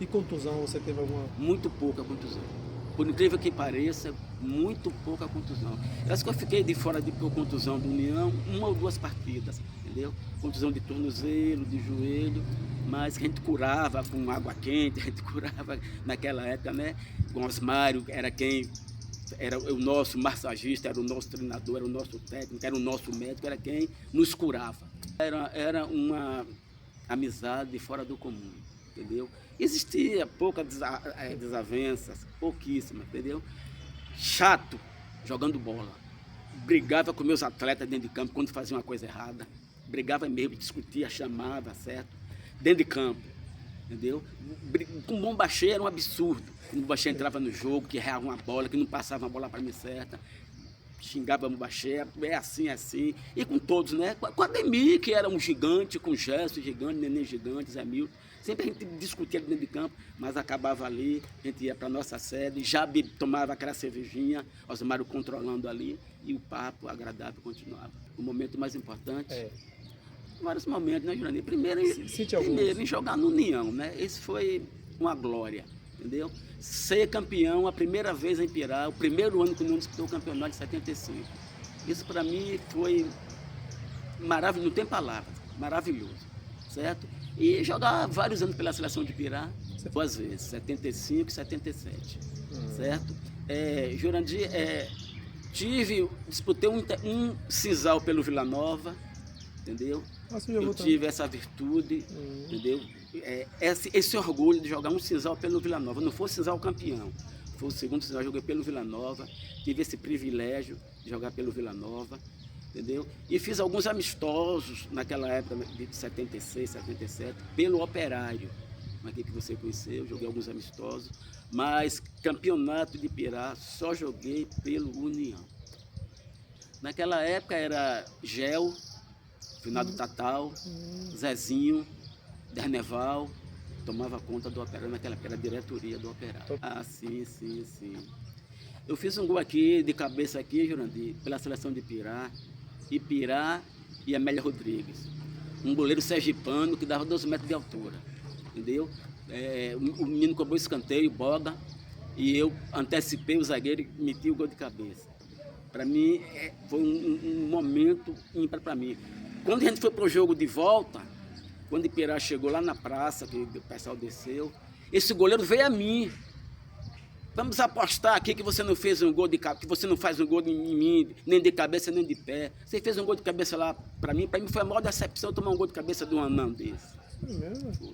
E contusão, você teve alguma? Muito pouca contusão. Por incrível que pareça, muito pouca contusão. Eu acho que eu fiquei de fora por contusão do União 1 ou 2 partidas, entendeu? Contusão de tornozelo, de joelho, mas a gente curava com água quente, a gente curava naquela época, né? Com Osmário, era o nosso massagista, era o nosso treinador, era o nosso técnico, era o nosso médico, era quem nos curava. Era uma amizade fora do comum, entendeu? Existia poucas desavenças, pouquíssimas, entendeu? Chato, jogando bola. Brigava com meus atletas dentro de campo quando faziam uma coisa errada. Brigava mesmo, discutia, chamava, certo? Dentro de campo, entendeu? Com bombacheiro era um absurdo. O bombacheiro entrava no jogo, que errava uma bola, que não passava uma bola para mim certa. Xingava bombacheiro, assim. E com todos, né? Com a Ademir, que era um gigante, com Gerson gigante, Neném gigante, Zé Milton. Sempre a gente discutia dentro de campo, mas acabava ali, a gente ia para a nossa sede, já tomava aquela cervejinha, Osmário controlando ali, e o papo agradável continuava. O momento mais importante, vários momentos, né, Jurandir? Primeiro em jogar no União, né? Esse foi uma glória, entendeu? Ser campeão a primeira vez em Ipirá, o primeiro ano que o União disputou o campeonato de 75. Isso para mim foi maravilhoso, não tem palavras, maravilhoso, certo? E jogar vários anos pela seleção de Ipirá, 2 vezes, 75 e 77, certo? Jurandir, disputei um sisal pelo Vila Nova, entendeu? Eu tive essa virtude, entendeu? esse orgulho de jogar um Cinzal pelo Vila Nova. Não foi o Cinzal campeão, foi o segundo Cinzal, joguei pelo Vila Nova, tive esse privilégio de jogar pelo Vila Nova, entendeu? E fiz alguns amistosos naquela época de 76, 77, pelo Operário, uma equipe que você conheceu, joguei alguns amistosos, mas campeonato de Pirá só joguei pelo União. Naquela época era Gel, finado Tatal, Zezinho, Derneval, tomava conta do Operário naquela época, era a diretoria do Operário. Ah, sim. Eu fiz um gol aqui, de cabeça aqui, Jurandir, pela seleção de Ipirá e Amélia Rodrigues. Um goleiro sergipano que dava 12 metros de altura, entendeu? O menino cobrou escanteio, boga, e eu antecipei o zagueiro e meti o gol de cabeça. Para mim, foi um momento ímpar para mim. Quando a gente foi para o jogo de volta, quando Ipirá chegou lá na praça, que o pessoal desceu, esse goleiro veio a mim. Vamos apostar aqui que você não fez um gol de cabeça, que você não faz um gol em mim, nem de cabeça, nem de pé. Você fez um gol de cabeça lá para mim foi a maior decepção tomar um gol de cabeça de um anão desse. É mesmo? Foi.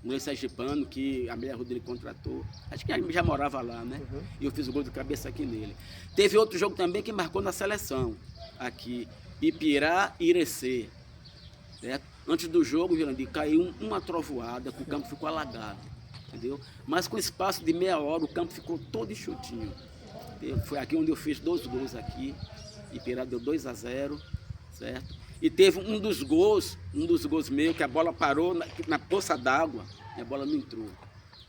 Um ex-sergipano que a Amélia Rodrigues contratou. Acho que ele já morava lá, né? Uhum. E eu fiz o gol de cabeça aqui nele. Teve outro jogo também que marcou na seleção, aqui, Ipirá e Irecê. Certo? Antes do jogo, Jurandir, caiu uma trovoada, que o campo ficou alagado, entendeu? Mas com espaço de meia hora, o campo ficou todo enxutinho. Foi aqui onde eu fiz 2 gols aqui. Ipirá deu 2-0, certo? E teve um dos gols meus, que a bola parou na poça d'água e a bola não entrou,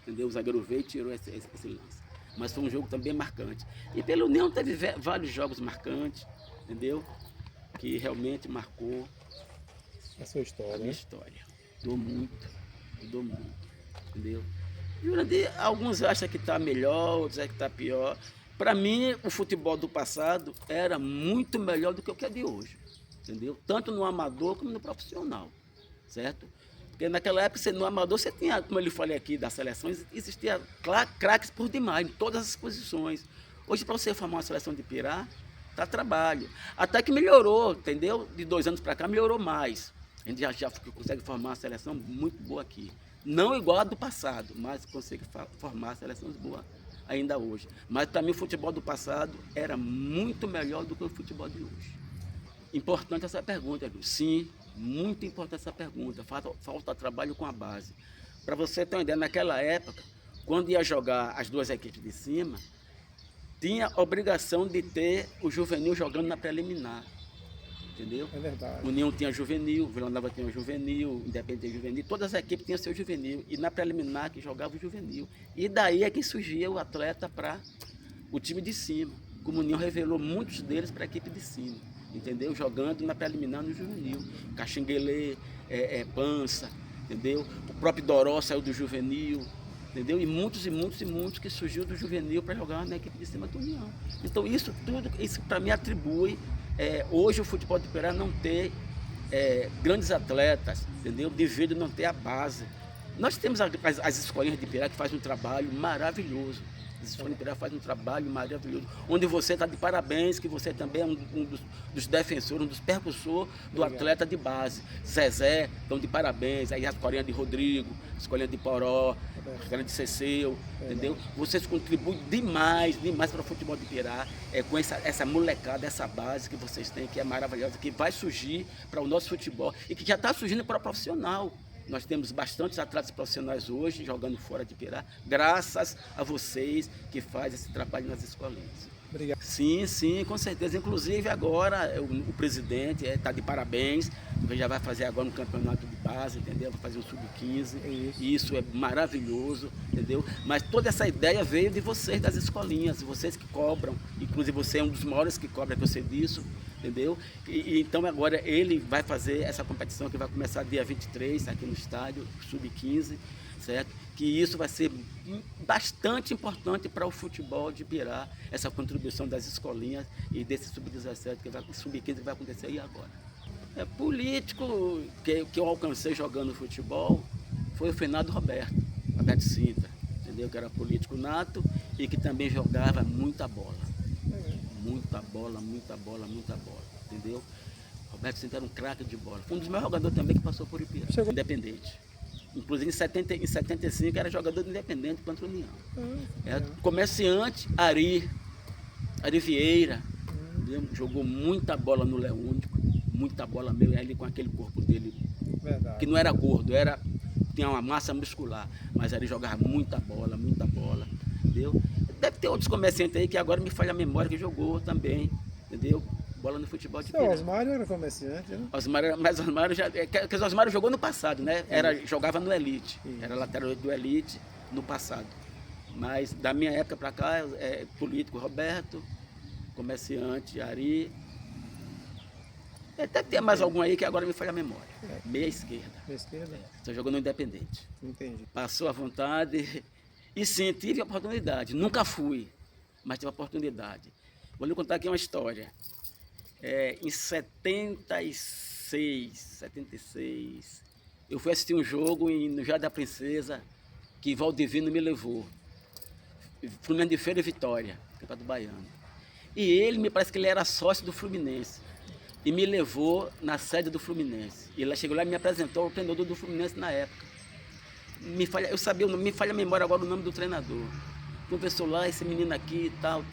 entendeu? O zagueiro veio e tirou esse lance. Mas foi um jogo também marcante. E pelo União teve vários jogos marcantes, entendeu? Que realmente marcou A sua história. a minha história. Dou muito, entendeu? Jurandir, alguns acham que está melhor, outros acham que está pior. Para mim, o futebol do passado era muito melhor do que o que é de hoje, entendeu? Tanto no amador como no profissional, certo? Porque naquela época, no amador, você tinha, como eu falei aqui, das seleções, existia craques por demais, em todas as posições. Hoje, para você formar uma seleção de Pirá, tá trabalho. Até que melhorou, entendeu? De 2 anos para cá, melhorou mais. A gente já consegue formar uma seleção muito boa aqui. Não igual a do passado, mas consegue formar seleções boas ainda hoje. Mas para mim o futebol do passado era muito melhor do que o futebol de hoje. Importante essa pergunta, viu? Sim, muito importante essa pergunta. Falta trabalho com a base. Para você ter uma ideia, naquela época, quando ia jogar as 2 equipes de cima, tinha a obrigação de ter o juvenil jogando na preliminar. Entendeu? É verdade. União tinha juvenil, Vila Nova tinha juvenil, Independente juvenil, todas as equipes tinham seu juvenil. E na preliminar que jogava o juvenil. E daí é que surgia o atleta para o time de cima. Como o União revelou muitos deles para a equipe de cima. Entendeu? Jogando na preliminar no juvenil. Caxinguelê, Pança, entendeu? O próprio Doró saiu do juvenil. Entendeu? E muitos que surgiu do juvenil para jogar na equipe de cima do União. Então isso tudo, isso para mim atribui hoje o futebol de Pirá não ter grandes atletas, entendeu? Devido a não ter a base. Nós temos as escolinhas de Pirá que fazem um trabalho maravilhoso. As escolinhas de Pirá fazem um trabalho maravilhoso, onde você está de parabéns, que você também é um dos defensores, um dos percussores do atleta de base. Zezé, estão de parabéns, aí a escolinha de Rodrigo, a escolinha de Poró, a escolinha de Ceceu, entendeu? Vocês contribuem demais para o futebol de Pirá, com essa molecada, essa base que vocês têm, que é maravilhosa, que vai surgir para o nosso futebol e que já está surgindo para o profissional. Nós temos bastantes atletas profissionais hoje jogando fora de Pirá, graças a vocês que fazem esse trabalho nas escolinhas. Obrigado. Sim, com certeza. Inclusive agora o presidente está de parabéns, porque já vai fazer agora um campeonato de base, entendeu? Vai fazer um sub-15. E isso é maravilhoso, entendeu? Mas toda essa ideia veio de vocês, das escolinhas, vocês que cobram. Inclusive você é um dos maiores que cobra, que eu sei disso, entendeu? E então agora ele vai fazer essa competição que vai começar dia 23 aqui no estádio, sub-15, certo? Que isso vai ser bastante importante para o futebol de Pirá, essa contribuição das escolinhas e desse sub-17, sub-15 que vai acontecer aí agora. Político que eu alcancei jogando futebol foi o finado Roberto Sintra, entendeu? Que era político nato e que também jogava muita bola. Muita bola, entendeu? Roberto Sintra era um craque de bola. Foi um dos meus jogadores também que passou por Ipirá, Independente. Inclusive em 75 era jogador do Independente contra o União. Era Legal. comerciante, Ari Vieira. Jogou muita bola no Leônico, muita bola mesmo, ele com aquele corpo dele, Verdade. que não era gordo, tinha uma massa muscular, mas ele jogava muita bola, entendeu? Deve ter outros comerciantes aí que agora me falha a memória que jogou também, entendeu? Bola no futebol de Seu Pirá. Osmário era comerciante, né? Mas Osmário já. Que o Osmário jogou no passado, né? Jogava no Elite. Era lateral do Elite no passado. Mas da minha época para cá, político Roberto, comerciante Ari. Deve ter mais algum aí que agora me falha a memória. Meia esquerda. Na esquerda? Só jogou no Independente. Entendi. Passou à vontade. E sim, tive a oportunidade. Nunca fui, mas tive a oportunidade. Vou lhe contar aqui uma história. Em 76, eu fui assistir um jogo no Jardim da Princesa, que Valdivino me levou. Fluminense de Feira e Vitória, Campeonato Baiano. E ele, me parece que ele era sócio do Fluminense. E me levou na sede do Fluminense. E ele chegou lá e me apresentou ao treinador do Fluminense na época. Me falha a memória agora o nome do treinador. Conversou lá, esse menino aqui, tal.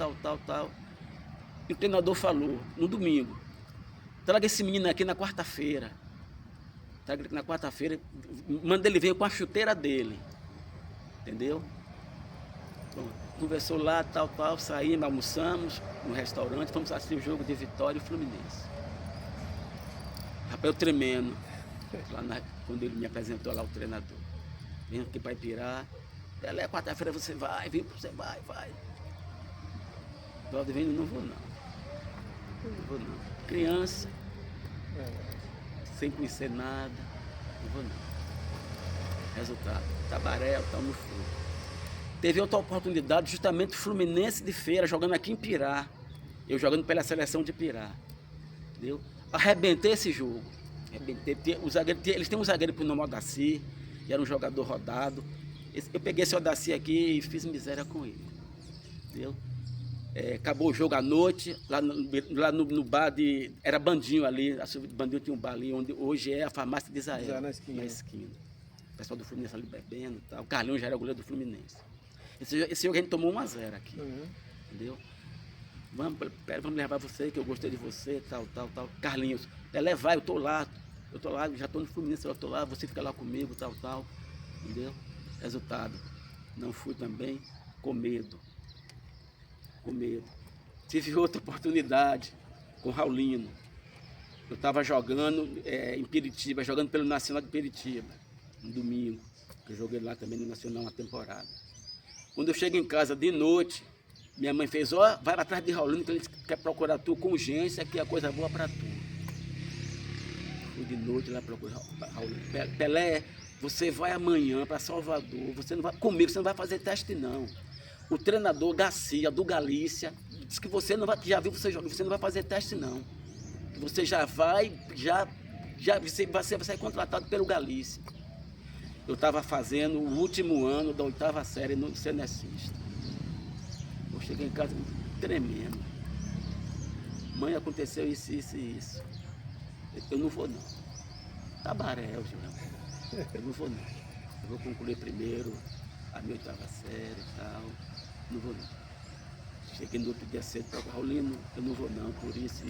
E o treinador falou, no domingo, traga esse menino aqui na quarta-feira. Manda ele vir com a chuteira dele. Entendeu? Bom, conversou lá, tal, saímos, almoçamos no restaurante, fomos assistir o jogo de Vitória e Fluminense. Rapaz, eu tremendo, quando ele me apresentou lá, o treinador. Vem aqui para Ipirá, quarta-feira você vai. Valdivino, não vou não. Criança, sem conhecer nada, não vou não. Resultado, Tabaré, estamos no fundo. Teve outra oportunidade, justamente Fluminense de Feira, jogando aqui em Pirá. Eu jogando pela seleção de Pirá. Entendeu? Arrebentei esse jogo. Eles têm um zagueiro por nome Odaci, que era um jogador rodado. Eu peguei esse Odaci aqui e fiz miséria com ele. Entendeu? Acabou o jogo à noite, lá no bar era Bandinho ali, Bandinho tinha um bar ali, onde hoje é a farmácia de Israel. Já na esquina. O pessoal do Fluminense ali bebendo e tal. O Carlinhos já era o goleiro do Fluminense. Esse jogo a gente tomou 1-0 aqui. Entendeu? Vamos levar você, que eu gostei de você, tal. Carlinhos, Pelé vai, eu tô lá, já tô no Fluminense, eu tô lá, você fica lá comigo, tal. Entendeu? Resultado, não fui também, com medo. Tive outra oportunidade com o Raulino. Eu estava jogando em Piritiba, jogando pelo Nacional de Piritiba, um domingo. Eu joguei lá também no Nacional uma temporada. Quando eu chego em casa de noite, minha mãe fez, vai atrás de Raulino, que ele quer procurar tu com urgência, que é coisa boa para tu. Fui de noite lá procurar Raulino. Pelé, você vai amanhã para Salvador, você não vai fazer teste não. O treinador Garcia, do Galícia, disse que você não vai, que já viu você jogar, você não vai fazer teste não. Você já vai, você vai ser contratado pelo Galícia. Eu estava fazendo o último ano da 8ª série no Cenecista. Eu cheguei em casa tremendo. Mãe, aconteceu isso. Eu não vou não. Tabaré, eu não vou não. Eu vou concluir primeiro a minha 8ª série e tal. Não vou não. Cheguei no outro dia cedo para o Raulino, eu não vou não, por isso.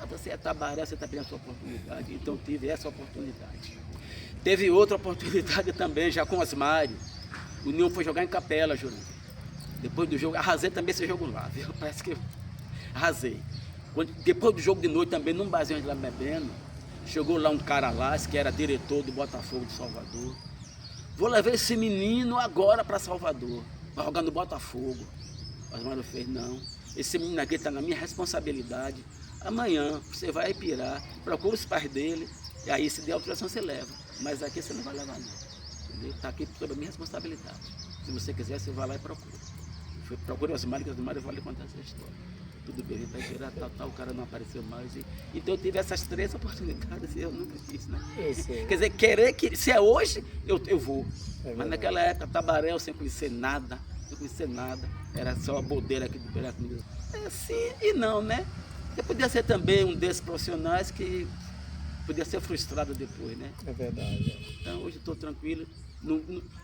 Você é Tabaré, você está perdendo a sua oportunidade. Então tive essa oportunidade. Teve outra oportunidade também, já com o Osmário. O União foi jogar em Capela, Júlio. Depois do jogo, arrasei também esse jogo lá, viu? Parece que eu arrasei. Depois do jogo de noite também, num barzinho lá bebendo, chegou lá um cara lá, que era diretor do Botafogo de Salvador. Vou levar esse menino agora para Salvador, para jogar no Botafogo. O Osmário fez, não. Esse menino aqui está na minha responsabilidade. Amanhã você vai a Ipirá, procura os pais dele, e aí se der autorização você leva. Mas aqui você não vai levar não. Entendeu? Está aqui sob a minha responsabilidade. Se você quiser, você vai lá e procura. Procura o Osmário, que o Osmário vai lhe contar essa história. Tudo bem, vai virar tal, o cara não apareceu mais. Então eu tive essas 3 oportunidades e eu nunca fiz, né? Quer dizer, se é hoje, eu vou. Mas naquela época, Tabaré, sem conhecer nada, era só a bodeira aqui do Pirá comigo. Sim e não, né? Eu podia ser também um desses profissionais que podia ser frustrado depois, né? É verdade. Então hoje estou tranquilo,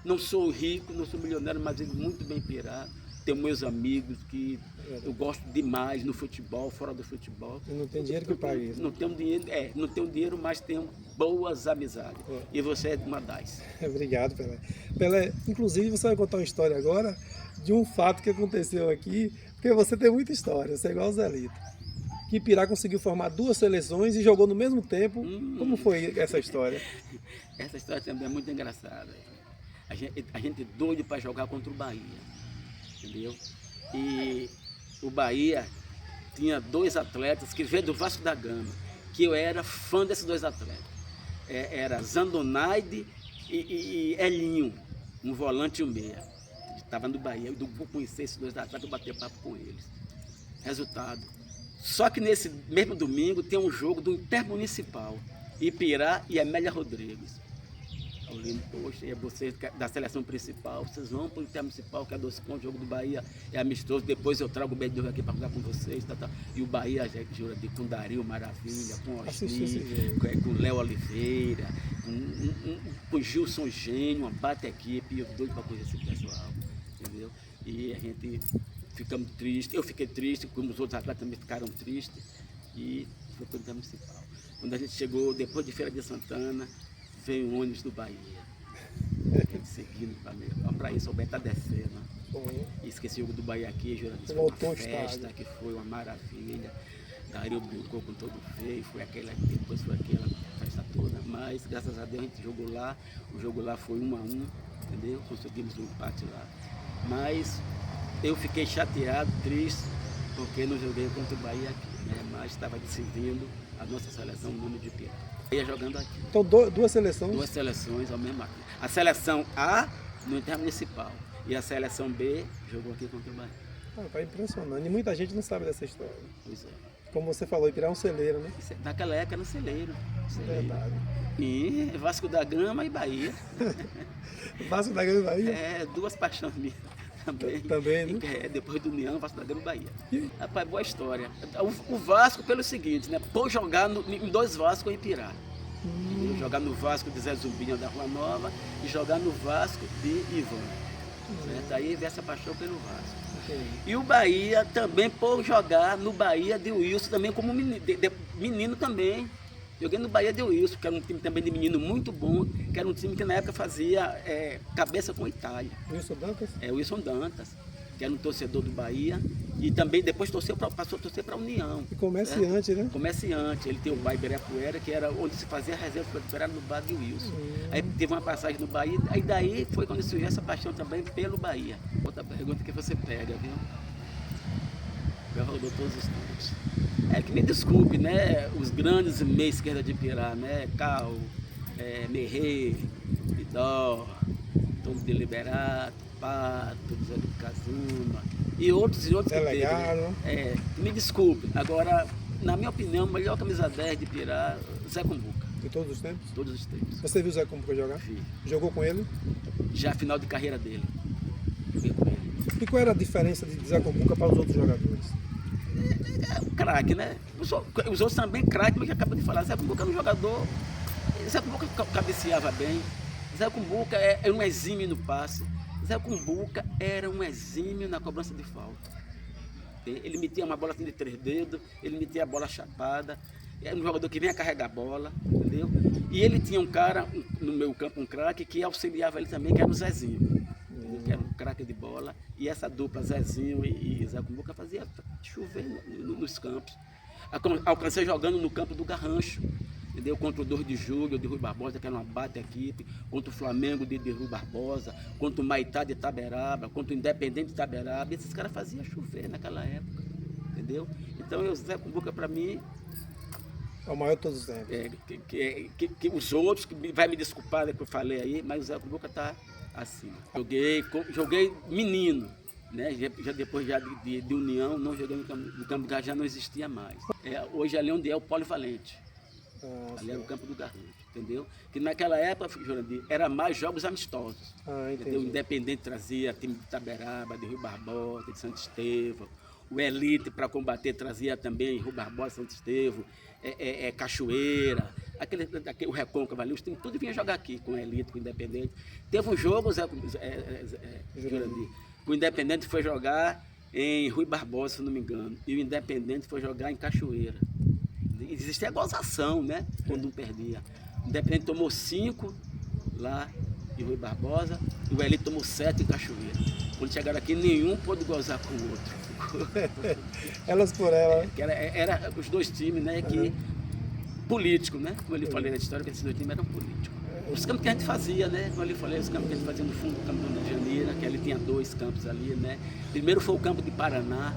não sou rico, não sou milionário, mas vivo muito bem em Pirá. Tenho meus amigos que eu gosto demais no futebol, fora do futebol. E não tem dinheiro que pague isso. Não tenho dinheiro, mas tenho boas amizades. E você é uma das. Obrigado, Pelé. Pelé, inclusive você vai contar uma história agora de um fato que aconteceu aqui, porque você tem muita história, você é igual o Zelito. Que Pirá conseguiu formar 2 seleções e jogou no mesmo tempo. Como foi essa história? Essa história também é muito engraçada. A gente é doido para jogar contra o Bahia, entendeu? E o Bahia tinha 2 atletas que veio do Vasco da Gama, que eu era fã desses 2 atletas. Era Zandonaide e Elinho, um volante e um meia. Estava no Bahia, eu vou conhecer esses 2 atletas, eu bater papo com eles. Resultado. Só que nesse mesmo domingo tem um jogo do Intermunicipal, Ipirá e Amélia Rodrigues. Eu lembro, poxa, é vocês da seleção principal, vocês vão para o Intermunicipal, que é 2 pontos, o jogo do Bahia é amistoso, depois eu trago o B2 aqui para jogar com vocês, e o Bahia já jura com Dario Maravilha, com Osni, com Léo Oliveira, com Gilson Gênio, uma bate equipe, e eu doido para conhecer esse pessoal, entendeu? E a gente ficamos tristes, eu fiquei triste, como os outros atletas também ficaram tristes, e foi para o Intermunicipal. Quando a gente chegou, depois de Feira de Santana, veio um ônibus do Bahia, seguindo para isso, o Beto está descendo. E esqueci o jogo do Bahia aqui, Jurandir, foi uma festa que foi uma maravilha. Dario brincou com todo feio, depois foi aquela festa toda, mas graças a Deus a gente jogou lá, o jogo lá foi 1-1, entendeu? Conseguimos um empate lá. Mas eu fiquei chateado, triste, porque não joguei contra o Bahia aqui, né? Mas estava decidindo a nossa seleção no nome de Pirá. Ia jogando aqui. Então 2 seleções? 2 seleções ao mesmo tempo. A seleção A no Intermunicipal e a seleção B jogou aqui contra o Bahia. Tá impressionante. E muita gente não sabe dessa história. Pois é. Como você falou, Ipirá é um celeiro, né? Naquela época era um celeiro. Verdade. E Vasco da Gama e Bahia. Vasco da Gama e Bahia? É, 2 paixões minhas. Também, né? Depois do União, Vasco da Gama e Bahia. Rapaz, boa história. O Vasco, pelo seguinte, né? Por jogar em 2 Vasco em Pirá. Jogar no Vasco de Zé Zumbinha da Rua Nova e jogar no Vasco de Ivan. Daí veio essa paixão pelo Vasco. E o Bahia também, por jogar no Bahia de Wilson, também como menino também. Joguei no Bahia de Wilson, que era um time também de menino muito bom, que era um time que na época fazia cabeça com Itália. Wilson Dantas? Wilson Dantas, que era um torcedor do Bahia, e também depois passou a torcer para a União. E comerciante, né? Comerciante, ele tem o bar Ibirapuera, que era onde se fazia a reserva do Ibirapuera, no bar de Wilson. Aí teve uma passagem no Bahia, aí daí foi quando surgiu essa paixão também pelo Bahia. Outra pergunta que você pega, viu? Já rodou todos os tempos. Que me desculpe, né? Os grandes meia esquerda de Pirá, né? Cal, Merrê, Vidó, todo Deliberato, Pato, Zé do Casuma e outros que legal, teve. Né? Me desculpe. Agora, na minha opinião, o melhor camisa 10 de Pirá, Zé Cumbuca. De todos os tempos? Todos os tempos. Você viu o Zé Cumbuca jogar? Vi. Jogou com ele? Já a final de carreira dele. Joguei com ele. E qual era a diferença de Zé Cumbuca para os outros jogadores? Craque, né? Os outros também craque, mas que acaba de falar. Zé Cumbuca era um jogador. Zé Cumbuca cabeceava bem. Zé Cumbuca era um exímio no passe. Zé Cumbuca era um exímio na cobrança de falta. Ele metia uma bola assim de 3 dedos, ele metia a bola chapada. Era um jogador que vinha carregar a bola, entendeu? E ele tinha um cara no meu campo, um craque, que auxiliava ele também, que era o Zezinho. Que era um craque de bola. E essa dupla, Zezinho e Zé Cumbuca, fazia chover nos campos. Alcancei jogando no campo do Garrancho, entendeu? Contra o 2 de Julho, de Rui Barbosa, que era uma bate equipe, contra o Flamengo de Rui Barbosa, contra o Maitá de Itaberaba, contra o Independente de Itaberaba. Esses caras faziam chover naquela época, entendeu? Então, o Zé Cumbuca, para mim, é o maior de todos os tempos. Que os outros, que vai me desculpar do que eu falei aí, mas o Zé Cumbuca está acima. Joguei menino, né? Já depois de União, não joguei no campo do Garrancho, já não existia mais. Hoje ali onde é o Polivalente. Ali era o campo do Garrancho, entendeu? Que naquela época, Jurandir, era mais jogos amistosos. Entendeu? O Independente trazia time de Itaberaba, de Rui Barbosa, de Santo Estevão. O Elite para combater trazia também Rui Barbosa, Santo Estevão, Cachoeira, o Recôncavo ali, os times tudo vinha jogar aqui, com o Elite, com o Independente. Teve um jogo, Jurandir, o Independente foi jogar em Rui Barbosa, se não me engano, e o Independente foi jogar em Cachoeira. Existia a gozação, né? Quando um perdia. O Independente tomou 5 lá em Rui Barbosa e o Elite tomou 7 em Cachoeira. Quando chegaram aqui, nenhum pôde gozar com o outro. Elas por elas. Era os dois times, né? Que, político, né? Como eu falei na história, que esses dois times eram políticos. Os campos que a gente fazia, né? Como eu falei, os campos que a gente fazia no fundo do campo do Rio de Janeiro, que ali tinha 2 campos ali, né? Primeiro foi o campo de Paraná.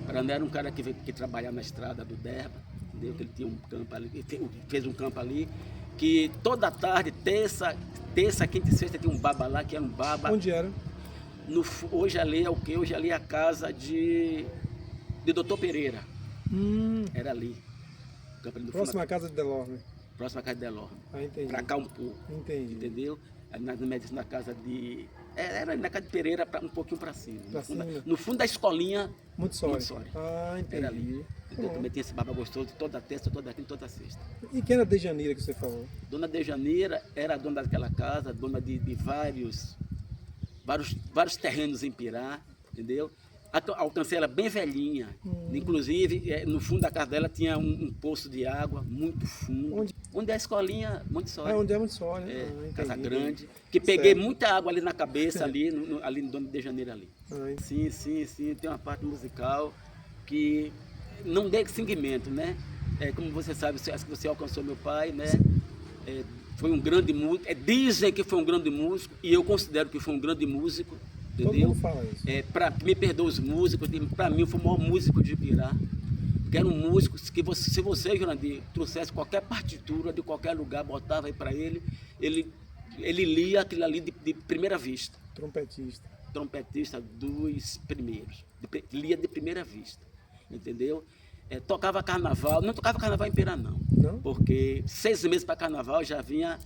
Paraná era um cara que trabalhava na estrada do Derba, entendeu? Que ele tinha um campo ali, fez um campo ali, que toda tarde, terça, quinta e sexta, tinha um baba lá, que era um baba. Onde era? Hoje ali é o quê? Hoje ali é a casa de Doutor Pereira. Era ali. Campo ali Próxima à casa de Delorme. Próxima à casa de Delorme. Entendi. Pra cá um pouco. Entendi. Entendeu? Na casa de... Era na casa de Pereira, um pouquinho para cima. No fundo da escolinha. Montessori. Entendi. Era ali. Então, também tinha esse baba gostoso toda terça, toda quinta, toda sexta. E quem era a Dejaneira que você falou? Dona Dejaneira era a dona daquela casa, dona de vários terrenos em Pirá, entendeu? Alcancei ela bem velhinha. Inclusive, no fundo da casa dela tinha um poço de água muito fundo. Onde é a escolinha Montessori. Onde é Montessori. Casa grande. Que peguei muita água ali na cabeça, ali no Dona de Janeiro ali. Sim. Tem uma parte musical que não dei seguimento, né? Como você sabe, você alcançou meu pai, né? Foi um grande músico. Dizem que foi um grande músico, e eu considero que foi um grande músico. Entendeu? Todo mundo fala isso. Me perdoa os músicos, para mim foi o maior músico de Pirá. Que era um músico que se você, Jurandir, trouxesse qualquer partitura de qualquer lugar, botava aí para ele lia aquilo ali de primeira vista. Trompetista dos primeiros. Lia de primeira vista. Entendeu? Tocava carnaval, não tocava carnaval em Pirá não. Porque 6 meses para carnaval já vinha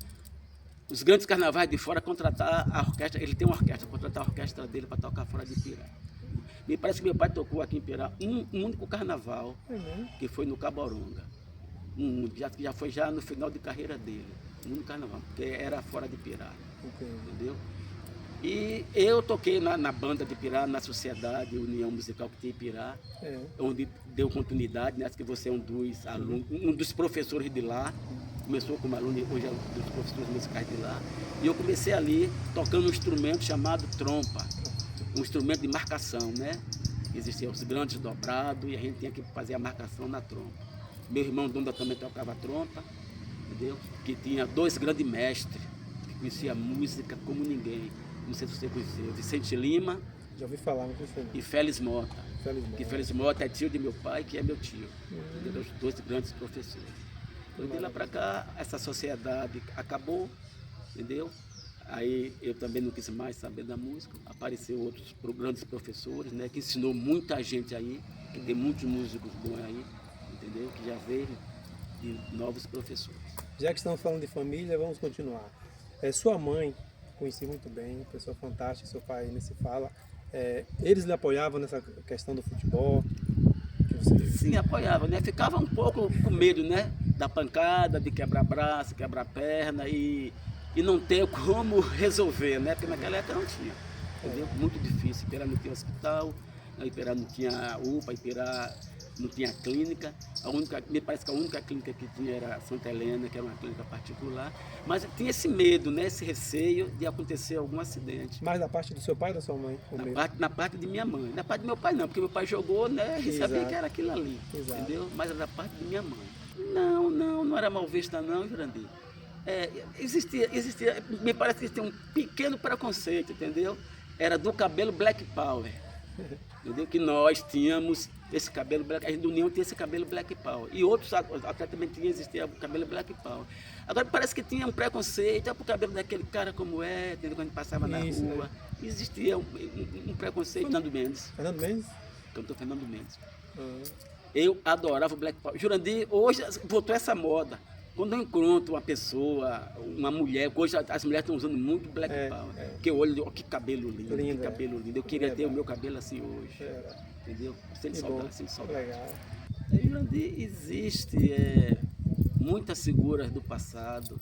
os grandes carnavais de fora contratar a orquestra. Ele tem uma orquestra, contratar a orquestra dele para tocar fora de Pirá. Me parece que meu pai tocou aqui em Pirá um único carnaval, que foi no Caboronga. Já foi no final de carreira dele, um único carnaval, porque era fora de Pirá. Entendeu? E eu toquei na banda de Pirá, na Sociedade União Musical que tem em Pirá, onde deu continuidade, né? Que você é um dos alunos, um dos professores de lá. Começou como aluno, hoje é um dos professores musicais de lá. E eu comecei ali tocando um instrumento chamado trompa, um instrumento de marcação, né? Existiam os grandes dobrados e a gente tinha que fazer a marcação na trompa. Meu irmão Donda também tocava trompa, entendeu? Que tinha 2 grandes mestres, que conhecia música como ninguém. Não sei se você conheceu, Vicente Lima. Já ouvi falar, não conheci. E Félix Mota. Que Félix Mota é tio de meu pai, que é meu tio. Entendeu? Os 2 grandes professores. Então, de lá para cá, essa sociedade acabou, entendeu? Aí eu também não quis mais saber da música. Apareceu outros grandes professores, né? Que ensinou muita gente aí, que tem muitos músicos bons aí, entendeu? Que já veio de novos professores. Já que estamos falando de família, vamos continuar. Sua mãe, conheci muito bem, pessoa fantástica, seu pai nem se fala. Eles lhe apoiavam nessa questão do futebol? Sim, apoiava, né? Ficava um pouco com medo, né? Da pancada, de quebrar braço, quebrar perna e não ter como resolver, né? Porque naquela época não tinha, entendeu? Muito difícil. Iperá não tinha hospital, Iperá não tinha UPA, Iperá não tinha clínica. Me parece que a única clínica que tinha era Santa Helena, que era uma clínica particular. Mas tinha esse medo, né? Esse receio de acontecer algum acidente. Mais da parte do seu pai ou da sua mãe? Na parte de minha mãe. Na parte do meu pai não, porque meu pai jogou, né? E sabia que era aquilo ali, entendeu? Mas era da parte de minha mãe. Não era mal vista não, Jurandir. Existia, me parece que existia um pequeno preconceito, entendeu? Era do cabelo Black Power, entendeu? Que nós tínhamos esse cabelo Black, a gente do União tinha esse cabelo Black Power. E outros atletas também existia o cabelo Black Power. Agora parece que tinha um preconceito, pro cabelo daquele cara como entendeu? Quando a gente passava na rua. Existia um preconceito. Fernando Mendes? Cantor Fernando Mendes. Eu adorava o Black Power. Jurandir, hoje voltou essa moda. Quando eu encontro uma pessoa, uma mulher, hoje as mulheres estão usando muito Black Power. Porque eu olho, que cabelo lindo, que cabelo lindo. Eu queria ter o meu cabelo assim hoje. Entendeu? Sem saudade. Legal. Jurandir, existe muitas figuras do passado,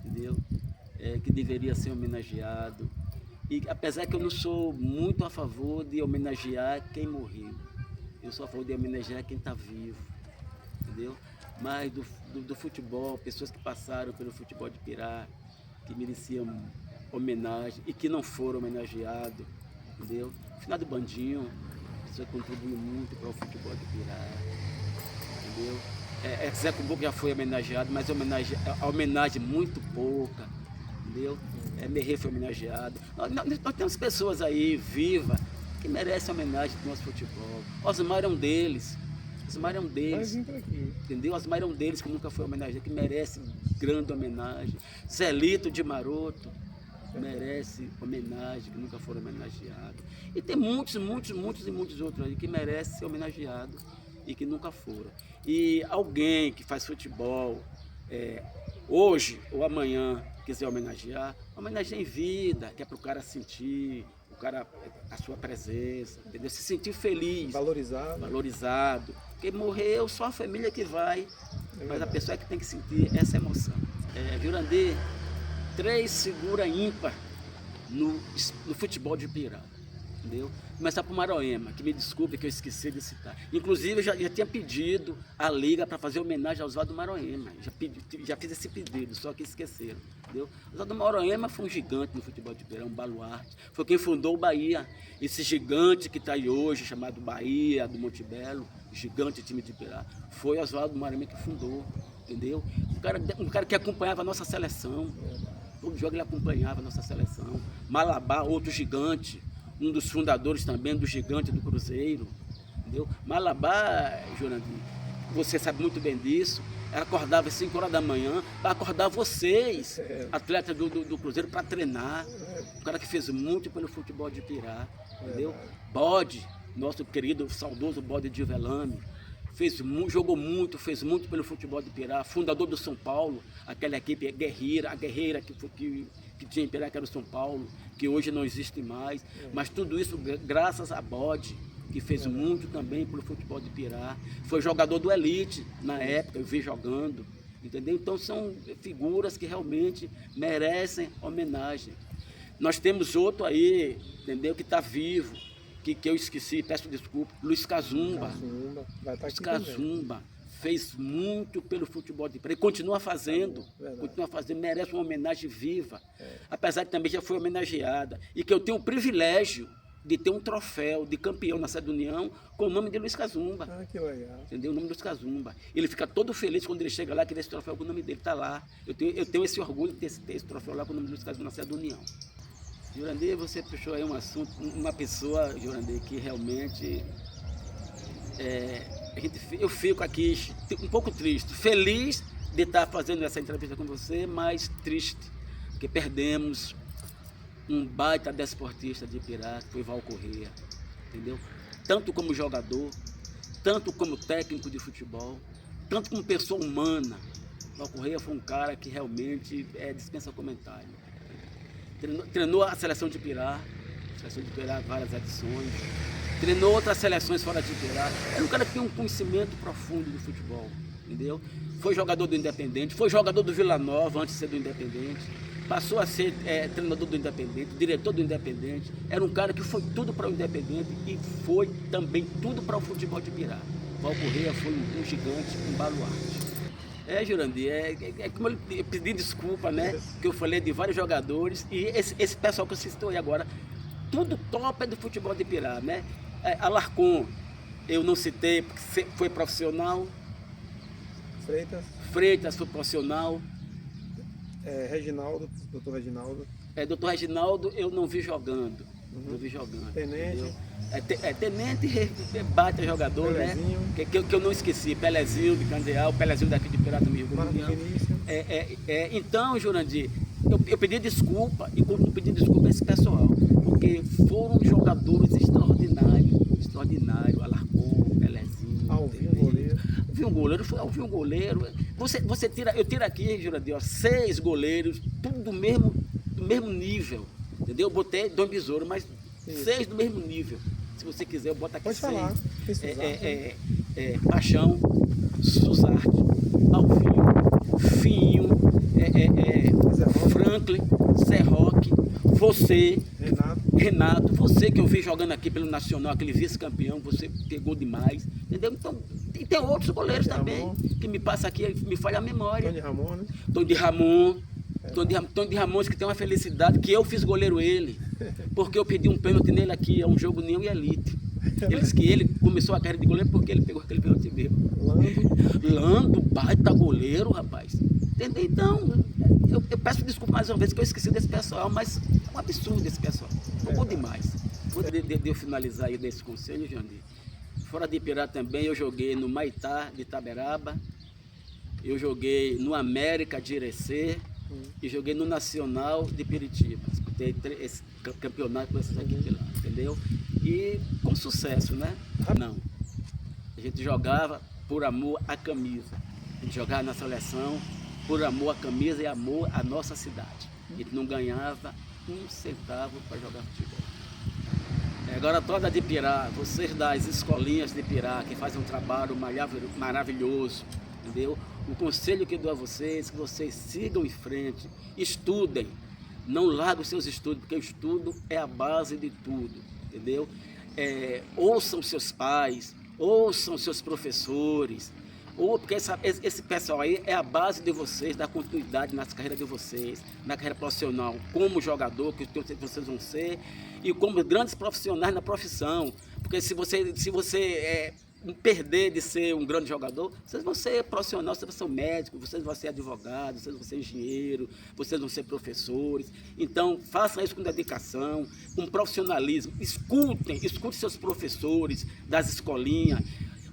entendeu? Que deveria ser homenageado. E apesar que eu não sou muito a favor de homenagear quem morreu, eu sou a favor de homenagear quem está vivo, entendeu? Mas do futebol, pessoas que passaram pelo futebol de Pirá, que mereciam homenagem e que não foram homenageados, entendeu? Final do Bandinho, pessoa que contribuiu muito para o futebol de Pirá, entendeu? Zé Cubuco já foi homenageado, mas a homenagem muito pouca, entendeu? Merrê foi homenageado. Nós temos pessoas aí vivas que merecem homenagem do nosso futebol. Osmar é um deles. Osmar é um deles. Entendeu? Osmar é um deles que nunca foi homenageado, que merece grande homenagem. Zelito de Maroto merece homenagem, que nunca foram homenageados. E tem muitos outros aí que merecem ser homenageados e que nunca foram. E alguém que faz futebol hoje ou amanhã quiser homenagear em vida, que é para o cara sentir, a sua presença, entendeu? Se sentir feliz, valorizado. Porque morreu só a família que vai, mas a pessoa é que tem que sentir essa emoção. Jurandir, 3 figuras ímpar no futebol de Pirá, entendeu? Começar por Maroema, que me desculpe que eu esqueci de citar. Inclusive, eu já tinha pedido a Liga para fazer homenagem ao Oswaldo Maroema. Já fiz esse pedido, só que esqueceram, entendeu? Oswaldo Maroema foi um gigante no futebol de Pirá, um baluarte. Foi quem fundou o Bahia. Esse gigante que está aí hoje, chamado Bahia, do Monte Belo, gigante time de Pirá, foi Oswaldo Maroema que fundou, entendeu? Um cara que acompanhava a nossa seleção. Todo jogo ele acompanhava a nossa seleção. Malabar, outro gigante, um dos fundadores também do gigante do Cruzeiro, entendeu? Malabar, Jurandir, você sabe muito bem disso, ela acordava às 5 horas da manhã para acordar vocês, atletas do Cruzeiro, para treinar. Um cara que fez muito pelo futebol de Pirá, entendeu? Bode, nosso querido, saudoso Bode de Velame, jogou muito, fez muito pelo futebol de Pirá, fundador do São Paulo, aquela equipe a guerreira que tinha em Pirá, que era o São Paulo, que hoje não existe mais, mas tudo isso graças a Bode, que fez muito também pelo futebol de Pirá, foi jogador do Elite na época, eu vi jogando, entendeu? Então são figuras que realmente merecem homenagem. Nós temos outro aí, entendeu, que está vivo, que eu esqueci, peço desculpa, Luiz Cazumba. Luiz Cazumba fez muito pelo futebol de Pirá, e continua fazendo, merece uma homenagem viva, apesar que também já foi homenageada, e que eu tenho o privilégio de ter um troféu de campeão na Sede União com o nome de Luiz Cazumba. Que legal. Entendeu? O nome de Luiz Cazumba. Ele fica todo feliz quando ele chega lá, que esse troféu com o nome dele está lá. Eu tenho esse orgulho de ter esse troféu lá com o nome de Luiz Cazumba na Sede União. Jurandir, você puxou aí um assunto, uma pessoa, Jurandir, que realmente eu fico aqui um pouco triste, feliz de estar fazendo essa entrevista com você, mas triste, porque perdemos um baita desportista de Pirá, que foi Val Corrêa, entendeu? Tanto como jogador, tanto como técnico de futebol, tanto como pessoa humana. Val Corrêa foi um cara que realmente dispensa comentário. Treinou a seleção de Pirá, várias edições, treinou outras seleções fora de Pirá. Era um cara que tem um conhecimento profundo do futebol, entendeu? Foi jogador do Independente, foi jogador do Vila Nova antes de ser do Independente, passou a ser treinador do Independente, diretor do Independente. Era um cara que foi tudo para o Independente e foi também tudo para o futebol de Pirá. Val Corrêa foi um gigante, um baluarte. Jurandir, como eu pedi desculpa, né? Que eu falei de vários jogadores e esse pessoal que eu citou aí agora, tudo top do futebol de Pirá, né? Alarcon, eu não citei porque foi profissional. Freitas foi profissional. Reginaldo, doutor Reginaldo. Doutor Reginaldo eu não vi jogando. Não vi jogando. Tenente. Tenente bate jogador, Pelezinho. Né? Que eu não esqueci. Pelezinho de Candeal, Pelezinho daqui de Pirá também. Então, Jurandir, eu pedi desculpa e continuo pedindo desculpa a esse pessoal, porque foram jogadores extraordinários, Alarcon, Pelezinho. Alvinho goleiro. Alvinho goleiro. Eu tiro aqui, Jurandir, 6 goleiros, tudo do mesmo nível. Entendeu? Eu botei Dom Besouro, mas 6 do mesmo nível. Se você quiser, eu boto aqui. Pode 6. falar. Paixão, Suzarte, Alvinho, Finho, Franklin, Serroque, você, Renato, você que eu vi jogando aqui pelo Nacional, aquele vice-campeão, você pegou demais, entendeu? Então, e tem outros goleiros também, que me passa aqui, me falha a memória. Tony Ramon, né? Tony Ramon, que tem uma felicidade, que eu fiz goleiro ele, porque eu pedi um pênalti nele aqui, é um jogo União e Elite. Ele disse que ele começou a carreira de goleiro porque ele pegou aquele pênalti mesmo. Lando, baita goleiro, rapaz. Entendeu? Então, eu peço desculpa mais uma vez que eu esqueci desse pessoal, mas é um absurdo esse pessoal. Jogou demais. Vou de eu finalizar aí desse conselho, Jandir. Fora de Ipirá também, eu joguei no Maitá de Itaberaba, eu joguei no América de Irecê e joguei no Nacional de Piritiba. Disputei esse campeonato com essas equipes lá, entendeu? E com sucesso, né? Não. A gente jogava por amor à camisa. A gente jogava na seleção por amor à camisa e amor à nossa cidade. A gente não ganhava um centavo para jogar futebol. Agora toda de Ipirá, vocês das escolinhas de Ipirá, que fazem um trabalho maravilhoso, entendeu? O conselho que eu dou a vocês, que vocês sigam em frente, estudem, não larguem os seus estudos, porque o estudo é a base de tudo, entendeu? Ouçam seus pais, ouçam seus professores, porque esse pessoal aí é a base de vocês, da continuidade nas carreiras de vocês, na carreira profissional, como jogador, que vocês vão ser, e como grandes profissionais na profissão, porque se você perder de ser um grande jogador, vocês vão ser profissionais, vocês vão ser médicos, vocês vão ser advogados, vocês vão ser engenheiros, vocês vão ser professores. Então, façam isso com dedicação, com profissionalismo. Escutem seus professores das escolinhas,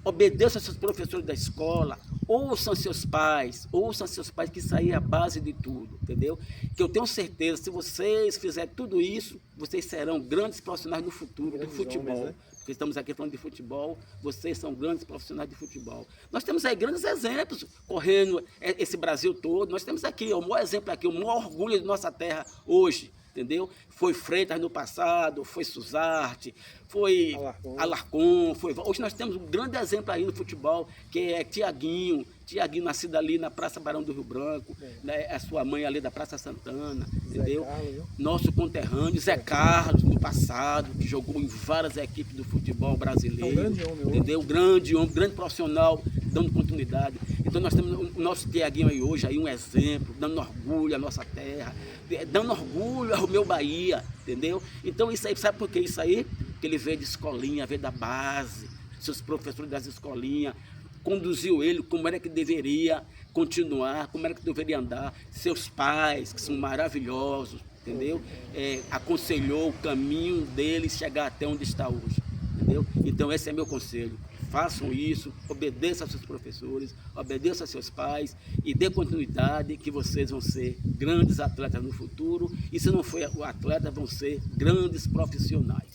obedeçam seus professores da escola, ouçam seus pais, que isso aí é a base de tudo, entendeu? Que eu tenho certeza, se vocês fizerem tudo isso, vocês serão grandes profissionais no futuro do futebol. Homens, né? Porque estamos aqui falando de futebol, vocês são grandes profissionais de futebol. Nós temos aí grandes exemplos correndo esse Brasil todo. Nós temos aqui o maior exemplo aqui, o maior orgulho de nossa terra hoje, entendeu? Foi Freitas no passado, foi Suzarte, foi Alarcon, hoje nós temos um grande exemplo aí no futebol, que é Tiaguinho nascido ali na Praça Barão do Rio Branco, né? A sua mãe ali da Praça Santana, entendeu? Nosso conterrâneo, Zé Carlos, no passado, que jogou em várias equipes do futebol brasileiro, entendeu? Grande homem, grande profissional, dando continuidade. Então nós temos o nosso Tiaguinho aí hoje, aí um exemplo, dando orgulho à nossa terra, dando orgulho ao meu Bahia, entendeu? Então isso aí, sabe por que isso aí? Porque ele veio de escolinha, veio da base, seus professores das escolinhas, conduziu ele como era que deveria continuar, como era que deveria andar, seus pais, que são maravilhosos, entendeu? Aconselhou o caminho dele chegar até onde está hoje, entendeu? Então esse é meu conselho. Façam isso, obedeçam a seus professores, obedeçam a seus pais e dê continuidade, que vocês vão ser grandes atletas no futuro, e se não for o atleta, vão ser grandes profissionais.